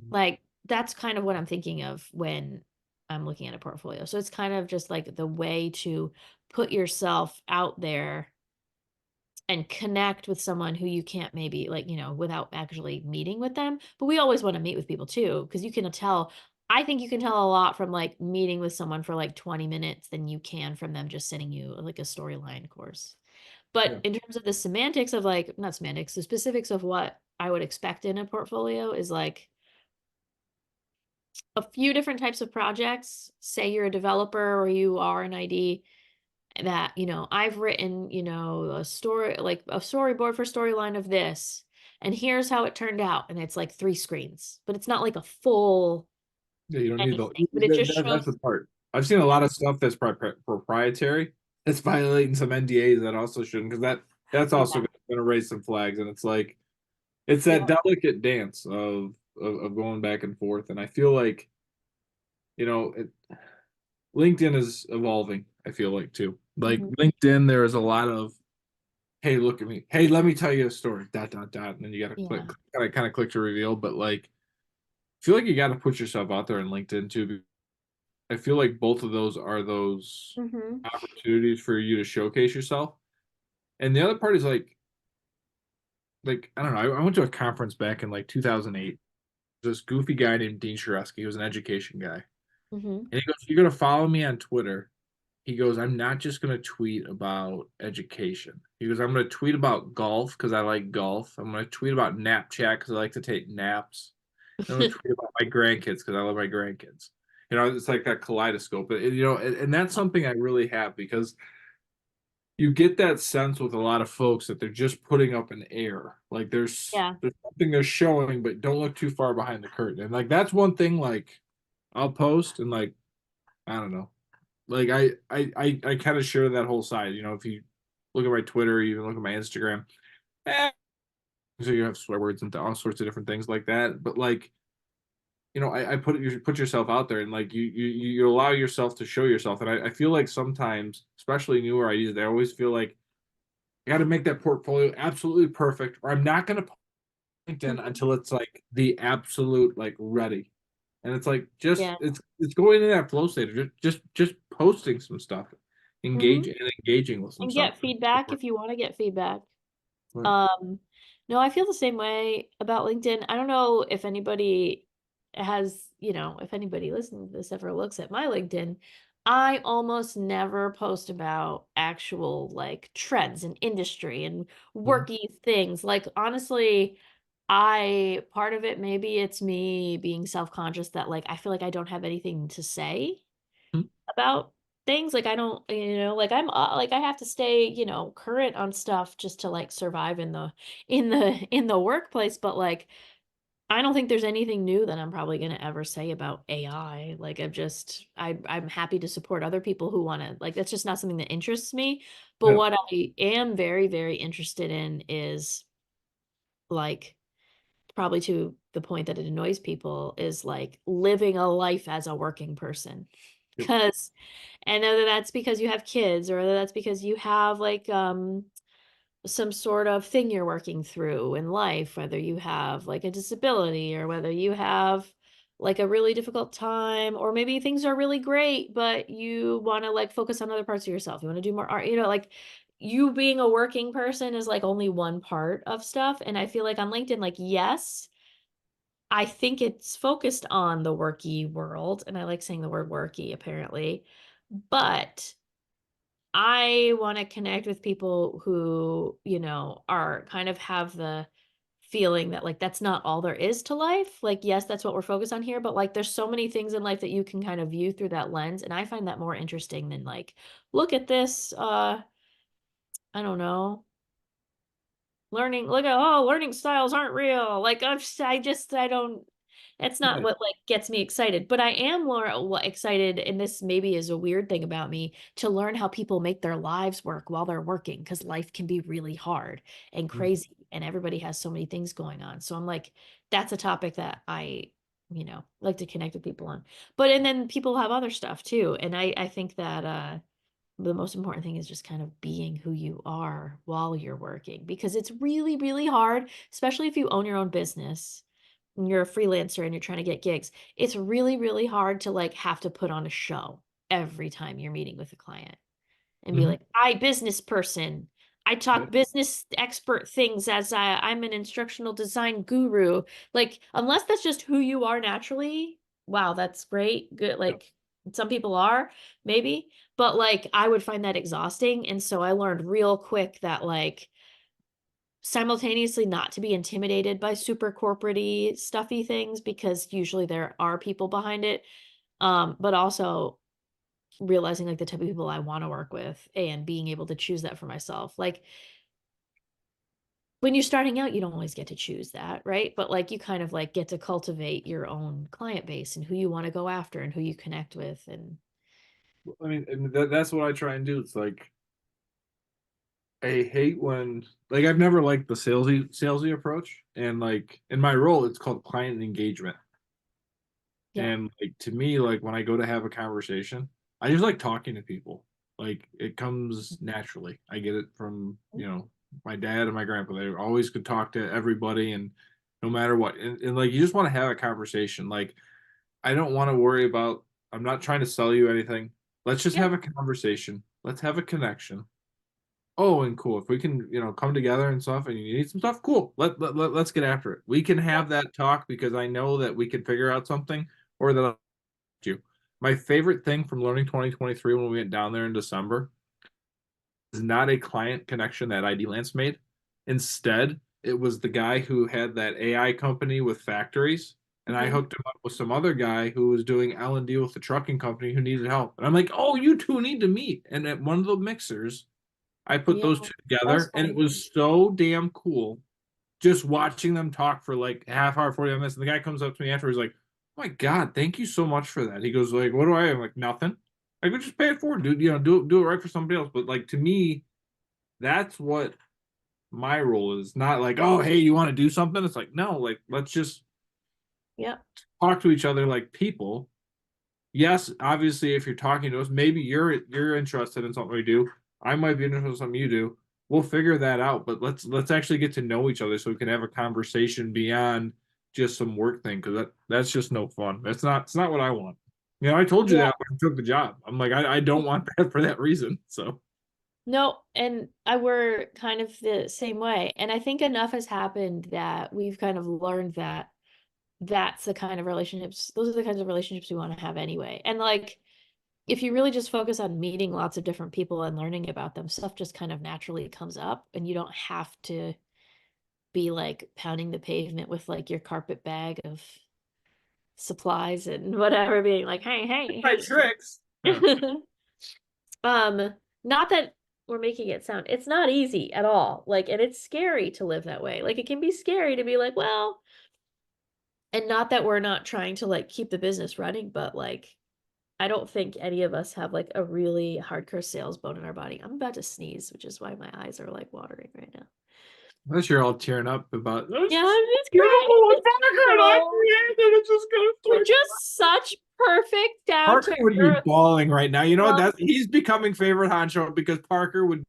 Like, that's kind of what I'm thinking of when I'm looking at a portfolio. So it's kind of just like the way to put yourself out there and connect with someone who you can't maybe like, without actually meeting with them. But we always want to meet with people too, because you can tell. I think you can tell a lot from like meeting with someone for like 20 minutes than you can from them just sending you like a storyline course. But Yeah. in terms of the semantics of like, not semantics, the specifics of what I would expect in a portfolio is like a few different types of projects. Say you're a developer or you are an ID that, I've written, a story, like a storyboard for storyline of this, and here's how it turned out. And it's like 3 screens, but it's not like a full Yeah, you don't need anything, but it just that's shows. the part. I've seen a Yeah. lot of stuff that's proprietary that's violating some NDAs that also shouldn't, because that's also Yeah. going to raise some flags. And it's like it's that Yep. delicate dance of going back and forth. And I feel like you know it, LinkedIn is evolving. I feel like too. Like Mhm. LinkedIn, there is a lot of hey, look at me. Hey, let me tell you a story. Dot dot dot, and then you got to Yeah. kind of click to reveal. But like, I feel like you got to put yourself out there in LinkedIn too. I feel like both of those are those Hmm. opportunities for you to showcase yourself. And the other part is like I don't know. I went to a conference back in like 2008. This goofy guy named Dean Shareski. He was an education guy, Hmm. and he goes, "You're gonna follow me on Twitter." he goes, I'm not just going to tweet about education. He goes, I'm going to tweet about golf because I like golf. I'm going to tweet about nap chat because I like to take naps. And I'm going to tweet about my grandkids because I love my grandkids. You know, it's like that kaleidoscope. You know, and that's something I really have because you get that sense with a lot of folks that they're just putting up an air. Like Yeah. there's something they're showing, but don't look too far behind the curtain. And like that's one thing like I'll post and like I don't know. Like I kind of share that whole side. You know, if you look at my Twitter, or even look at my Instagram, eh, so you have swear words and all sorts of different things like that. But like, you know, I put you put yourself out there and like you allow yourself to show yourself. And I feel like sometimes, especially newer ideas, they always feel like I got to make that portfolio absolutely perfect, or I'm not going to post LinkedIn Mhm. until it's like the absolute like ready. And it's like just Yeah. it's going in that flow state of just posting some stuff, Hmm. engaging with some And stuff. get feedback if you want to get feedback. Right. Um, no, I feel the same way about LinkedIn. I don't know if anybody has, if anybody listening to this ever looks at my LinkedIn. I almost never post about actual like trends in industry and Mhm. worky things. Like honestly, I part of it maybe it's me being self-conscious that like I feel like I don't have anything to say Mhm. about things. Like I don't, like I'm like I have to stay, current on stuff just to like survive in the workplace, but like I don't think there's anything new that I'm probably going to ever say about AI. Like I'm happy to support other people who want to like that's just not something that interests me. But Yeah. what I am very very interested in is like probably to the point that it annoys people is like living a life as a working person. Yep. Because and whether that's because you have kids or whether that's because you have like some sort of thing you're working through in life, whether you have like a disability or whether you have like a really difficult time or maybe things are really great but you want to like focus on other parts of yourself. You want to do more art, like you being a working person is like only one part of stuff. And I feel like on LinkedIn, like, yes, I think it's focused on the worky world, and I like saying the word worky apparently, but I want to connect with people who, are kind of have the feeling that like that's not all there is to life. Like, yes, that's what we're focused on here, but like there's so many things in life that you can kind of view through that lens. And I find that more interesting than like, look at this, I don't know, learning styles aren't real. Like I don't that's not Yeah. what like gets me excited. But I am more excited, and this maybe is a weird thing about me, to learn how people make their lives work while they're working because life can be really hard and Mhm. crazy and everybody has so many things going on. So I'm like, that's a topic that I, like to connect with people on. But and then people have other stuff too. And I think that the most important thing is just kind of being who you are while you're working because it's really, really hard, especially if you own your own business and you're a freelancer and you're trying to get gigs. It's really, really hard to like have to put on a show every time you're meeting with a client and be Mhm. like, I business person. I Yeah. talk business expert things as I'm an instructional design guru. Like, unless that's just who you are naturally, wow, that's great. Good. Yeah. Like, some people are, maybe, but like, I would find that exhausting. And so I learned real quick that, like, simultaneously not to be intimidated by super corporate stuffy things because usually there are people behind it. But also realizing like the type of people I want to work with and being able to choose that for myself. Like when you're starting out, you don't always get to choose that, right? But like you kind of like get to cultivate your own client base and who you want to go after and who you connect with. And I mean, and that's what I try and do. It's like I hate when like I've never liked the salesy approach, and like in my role, it's called client engagement. yeah, And like to me, like when I go to have a conversation, I just like talking to people. Like it comes naturally. I get it from, my dad and my grandpa. They always could talk to everybody and no matter what. And like you just want to have a conversation. Like I don't want to worry about I'm not trying to sell you anything. Let's just yeah, have a conversation. Let's have a connection. Oh, and cool. If we can, come together and stuff and you need some stuff, cool. Let's get after it. We can yeah, have that talk because I know that we can figure out something or that I'll you. My favorite thing from learning 2023 when we went down there in December is not a client connection that IDLance made. Instead, it was the guy who had that AI company with factories, and I Mhm. hooked him up with some other guy who was doing L&D with the trucking company who needed help. And I'm like, "Oh, you two need to meet." And at one of the mixers, I put Yeah, those two that's together, and it fun. was so damn cool just watching them talk for like half hour, 45 minutes. And the guy comes up to me after, he's like, "Oh my God, thank you so much for that." He goes, like, "What do I have?" I'm like, "Nothing." I could just pay it forward, dude. Do it right for somebody else. But like to me, that's what my role is. Not like, "Oh, hey, you want to do something?" It's like, no, like let's just Yep. talk to each other like people. Yes, obviously, if you're talking to us, maybe you're interested in something we do. I might be interested in something you do. We'll figure that out, but let's actually get to know each other so we can have a conversation beyond just some work thing because that's just no fun. It's not what I want. You know, I told you Yeah. that when I took the job. I'm like, I don't want that for that reason. So No, and I were kind of the same way. And I think enough has happened that we've kind of learned that that's the kind of relationships, those are the kinds of relationships we want to have anyway. And like, if you really just focus on meeting lots of different people and learning about them, stuff just kind of naturally comes up and you don't have to be like pounding the pavement with like your carpet bag of supplies and whatever, being like, hey, my hey, tricks. Yeah. hey. Not that we're making it sound, it's not easy at all. Like, and it's scary to live that way. Like, it can be scary to be like, well, and not that we're not trying to like keep the business running, but like, I don't think any of us have like a really hardcore sales bone in our body. I'm about to sneeze, which is why my eyes are like watering right now. Unless you're all tearing up about this Yeah, is I'm just beautiful crying. what It's Parker and I so, created. It's just gonna we're start. just such perfect down Parker to would be earth. bawling right now. You know what? Well, That's he's becoming favorite honcho because Parker would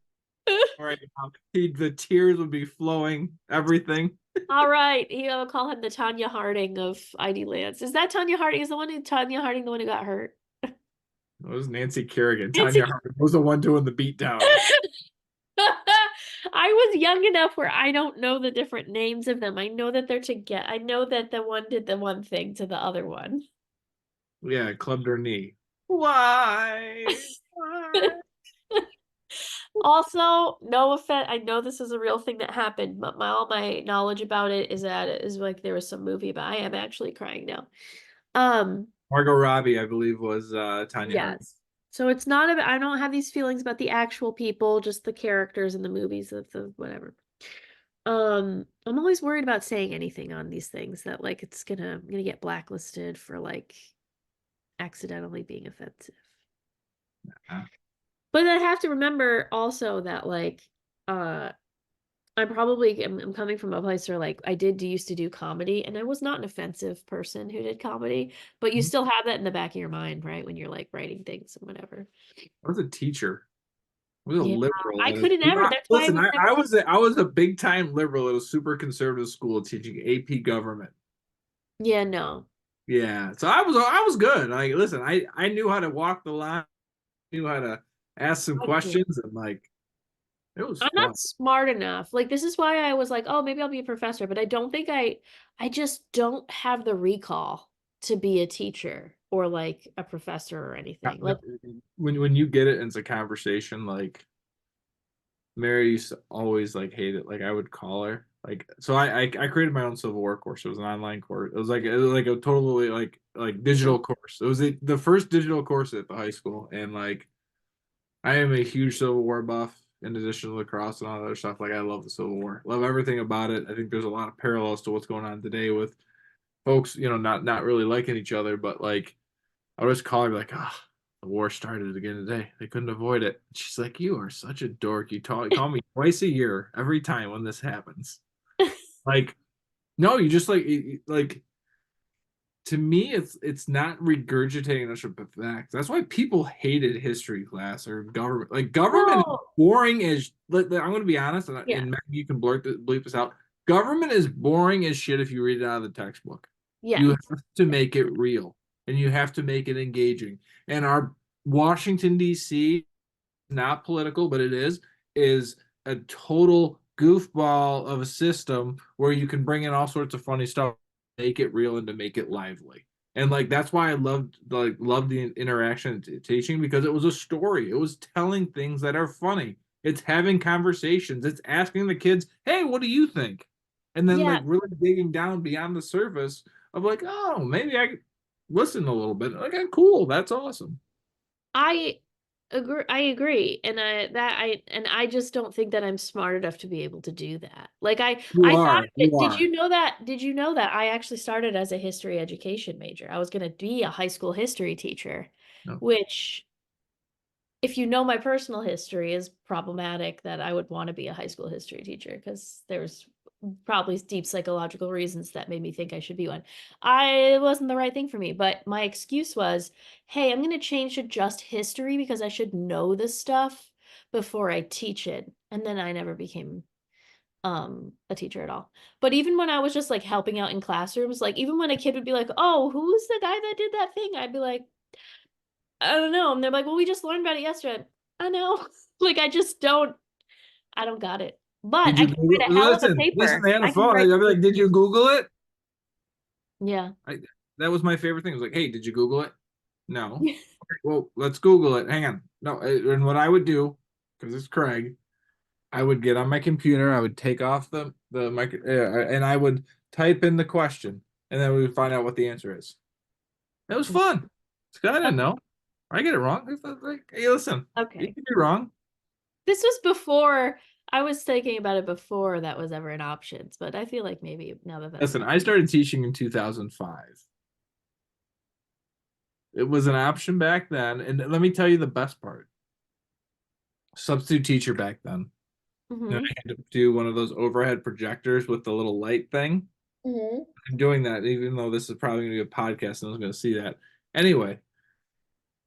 right now. The tears would be flowing, everything. all right. He'll call him the Tanya Harding of IDLance. Is that Tanya Harding? Is the one who Tanya Harding the one who got hurt? It was Nancy Kerrigan. Nancy. Tanya Harding was the one doing the beatdown. I was young enough where I don't know the different names of them. I know that they're together. I know that the one did the one thing to the other one. Yeah, clubbed her knee. Why? Why? Also, no offense, I know this is a real thing that happened, but all my knowledge about it is that it is like there was some movie, but I am actually crying now. Um, Margot Robbie, I believe, was Tanya Harding. yes. So it's not about, I don't have these feelings about the actual people, just the characters in the movies of the whatever. I'm always worried about saying anything on these things that like I'm gonna get blacklisted for like accidentally being offensive. But I have to remember also that like uh I'm coming from a place where like used to do comedy and I was not an offensive person who did comedy, but you I still have that in the back of your mind, right? When you're like writing things and whatever. was a teacher. I was a Yeah, liberal I at a couldn't ever. That's why I listen, would never. I was a big time liberal at a super conservative school teaching AP government. Yeah, no. Yeah, so I was good. Like, listen, I knew how to walk the line, knew how to ask some I can't. questions, and like it was I'm fun. not smart enough. Like this is why I was like, oh, maybe I'll be a professor, but I don't think I just don't have the recall to be a teacher or like a professor or anything. Like, When you get it, and it's a conversation. Like Mary used to always like hate it. Like I would call her. Like so, I created my own Civil War course. It was an online course. It was like a totally like digital course. It was the first digital course at the high school, and like I am a huge Civil War buff. In addition to lacrosse and all that other stuff, like I love the Civil War. Love everything about it. I think there's a lot of parallels to what's going on today with folks, you know, not really liking each other, but like I would just call her like, ah, the war started again today. They couldn't avoid it. She's like, you are such a dork. You call me twice a year every time when this happens. Like, no, you just like to me, it's not regurgitating a facts. That's why people hated history class or government. Like government is no. boring as. I'm going to be honest, Yeah. and Maggie, you can bleep this out. Government is boring as shit if you read it out of the textbook. Yeah. You have to make it real, and you have to make it engaging. And our Washington D.C. not political, but it is a total goofball of a system where you can bring in all sorts of funny stuff, make it real, and to make it lively. And like that's why I loved the interaction teaching because it was a story. It was telling things that are funny. It's having conversations. It's asking the kids, "Hey, what do you think?" And then Yeah, like really digging down beyond the surface of like, "Oh, maybe I could listen a little bit." Okay, cool. That's awesome. I I agree. And I just don't think that I'm smart enough to be able to do that. Like You I thought are. You did are. you know that I actually started as a history education major? I was going to be a high school history teacher, No. which if you know my personal history is problematic that I would want to be a high school history teacher because there's probably deep psychological reasons that made me think I should be one. It wasn't the right thing for me, but my excuse was, hey, I'm going to change to just history because I should know this stuff before I teach it. And then I never became a teacher at all. But even when I was just like helping out in classrooms, like even when a kid would be like, "Oh, who's the guy that did that thing?" I'd be like, I don't know. And they're like, well, we just learned about it yesterday. I know. Like, I don't got it. But Did I you can Google? write a hell of a Listen. paper. They had a I can phone. I'd write be like, "Did you papers. Google it?" Yeah. I, that was my favorite thing. It was like, "Hey, did you Google it?" No. Well, let's Google it. Hang on. No, and what I would do, because it's Craig, I would get on my computer, I would take off the mic, and I would type in the question, and then we would find out what the answer is. It was fun. It's good. I didn't know. I get it wrong. It's like, hey, listen, you Okay. can be wrong. This was before I was thinking about it before that was ever an option, but I feel like maybe now that that's an Listen, I option. started teaching in 2005. It was an option back then, and let me tell you the best part. Substitute teacher back then. And I Mm-hmm. had to do one of those overhead projectors with the little light thing. Mm-hmm. I'm doing that, even though this is probably going to be a podcast, and I was going to see that. Anyway,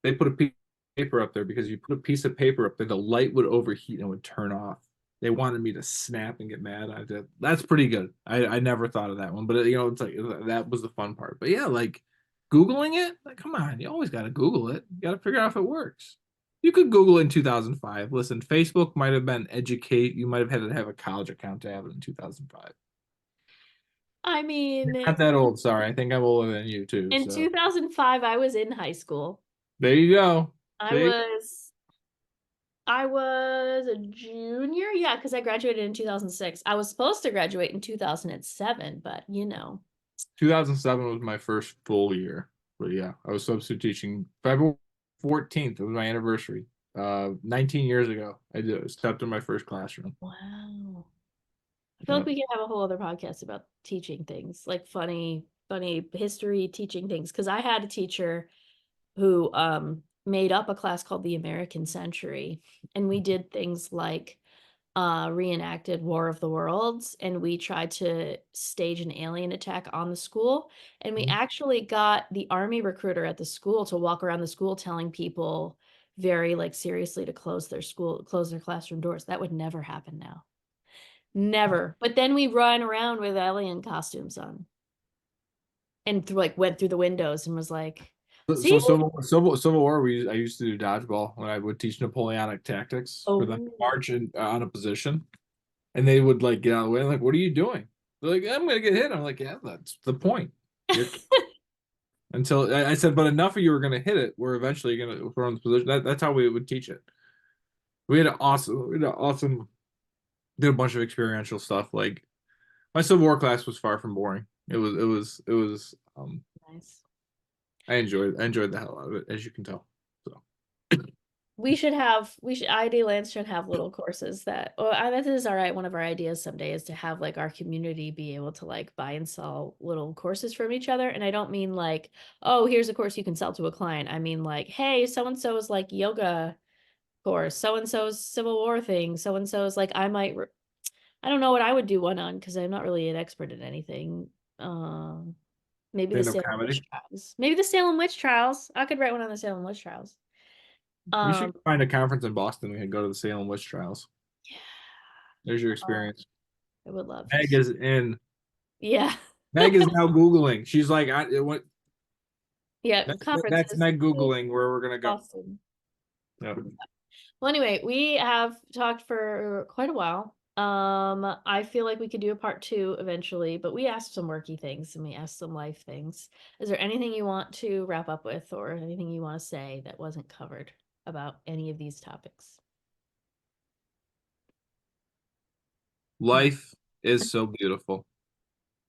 they put a piece of paper up there because you put a piece of paper up there, the light would overheat and would turn off. They wanted me to snap and get mad. I did. That's pretty good. I never thought of that one, but it's like that was the fun part. But yeah, like Googling it, like come on, you always got to Google it. You got to figure out if it works. You could Google it in 2005. Listen, Facebook might have been educate. You might have had to have a college account to have it in 2005. I mean, Not that old, sorry. I think I'm older than you too. in So 2005, I was in high school. there you go. I See? was I was a junior, yeah, because I graduated in 2006. I was supposed to graduate in 2007, but 2007 was my first full year. But yeah, I was substitute teaching February 14th. It was my anniversary. 19 years ago, stepped in my first classroom. wow. I feel Yeah. like we could have a whole other podcast about teaching things, like funny history teaching things. Because I had a teacher who made up a class called the American Century, and we did things like reenacted War of the Worlds, and we tried to stage an alien attack on the school. And we actually got the army recruiter at the school to walk around the school telling people very like seriously to close their classroom doors. That would never happen now. Never. But then we run around with alien costumes on and like went through the windows and was like, So see? Civil War, I used to do dodgeball when I would teach Napoleonic tactics for them to Oh. march on a position, and they would like get out of the way. Like, what are you doing? They're like, I'm gonna get hit. I'm like, yeah, that's the point. You're until I said, but enough of you are gonna hit it. We're eventually gonna throw in the position. That's how we would teach it. We had an awesome, did a bunch of experiential stuff. Like my Civil War class was far from boring. It was. Nice. I enjoyed the hell out of it, as you can tell. So IDLance should have little courses that, or this is all right. One of our ideas someday is to have like our community be able to like buy and sell little courses from each other. And I don't mean like, oh, here's a course you can sell to a client. I mean like, hey, so and so's like yoga course, so and so's Civil War thing, so and so's like, I don't know what I would do one on because I'm not really an expert at anything. Um, maybe the stand up Salem Witch comedy. Trials. Maybe the Salem Witch Trials. I could write one on the Salem Witch Trials. We Um, should find a conference in Boston. We can go to the Salem witch trials. yeah. There's your Oh, experience. I would love to. Meg is in. Yeah. Meg is now Googling. She's like, Yeah, that's conferences. Meg Googling where we're gonna go. Boston. Yeah. Well, anyway, we have talked for quite a while. I feel like we could do a part 2 eventually, but we asked some worky things and we asked some life things. Is there anything you want to wrap up with or anything you want to say that wasn't covered about any of these topics? Life is so beautiful.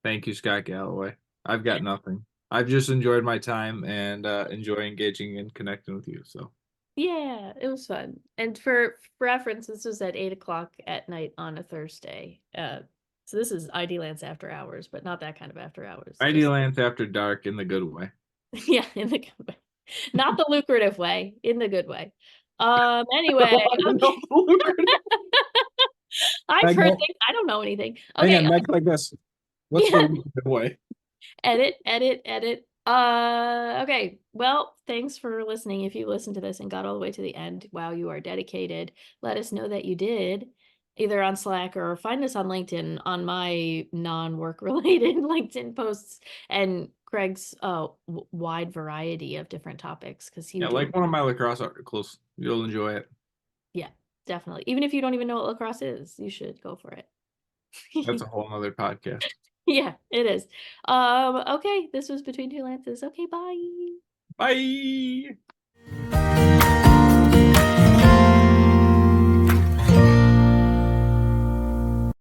Thank you, Scott Galloway. I've got nothing. I've just enjoyed my time and enjoy engaging and connecting with you. So Yeah, it was fun. And for reference, this was at 8 o'clock at night on a Thursday. So this is IDLance after hours, but not that kind of after hours. Just IDLance after dark in the good way. yeah, in the good way. Not the lucrative way, in the good way. Anyway, No, lucrative. I've Meg, heard no, things. I don't know anything. hang Okay, on, Meg, like this. What's the yeah. lucrative way? Edit, edit, edit. Okay. Well, thanks for listening. If you listened to this and got all the way to the end, wow, you are dedicated. Let us know that you did, either on Slack or find us on LinkedIn on my non-work related LinkedIn posts and Craig's wide variety of different topics because he Yeah, would do like one of my lacrosse articles. You'll enjoy it. yeah, definitely. Even if you don't even know what lacrosse is, you should go for it. That's a whole nother podcast. Yeah, it is. Okay, this was Between Two Lances. Okay, bye. Bye.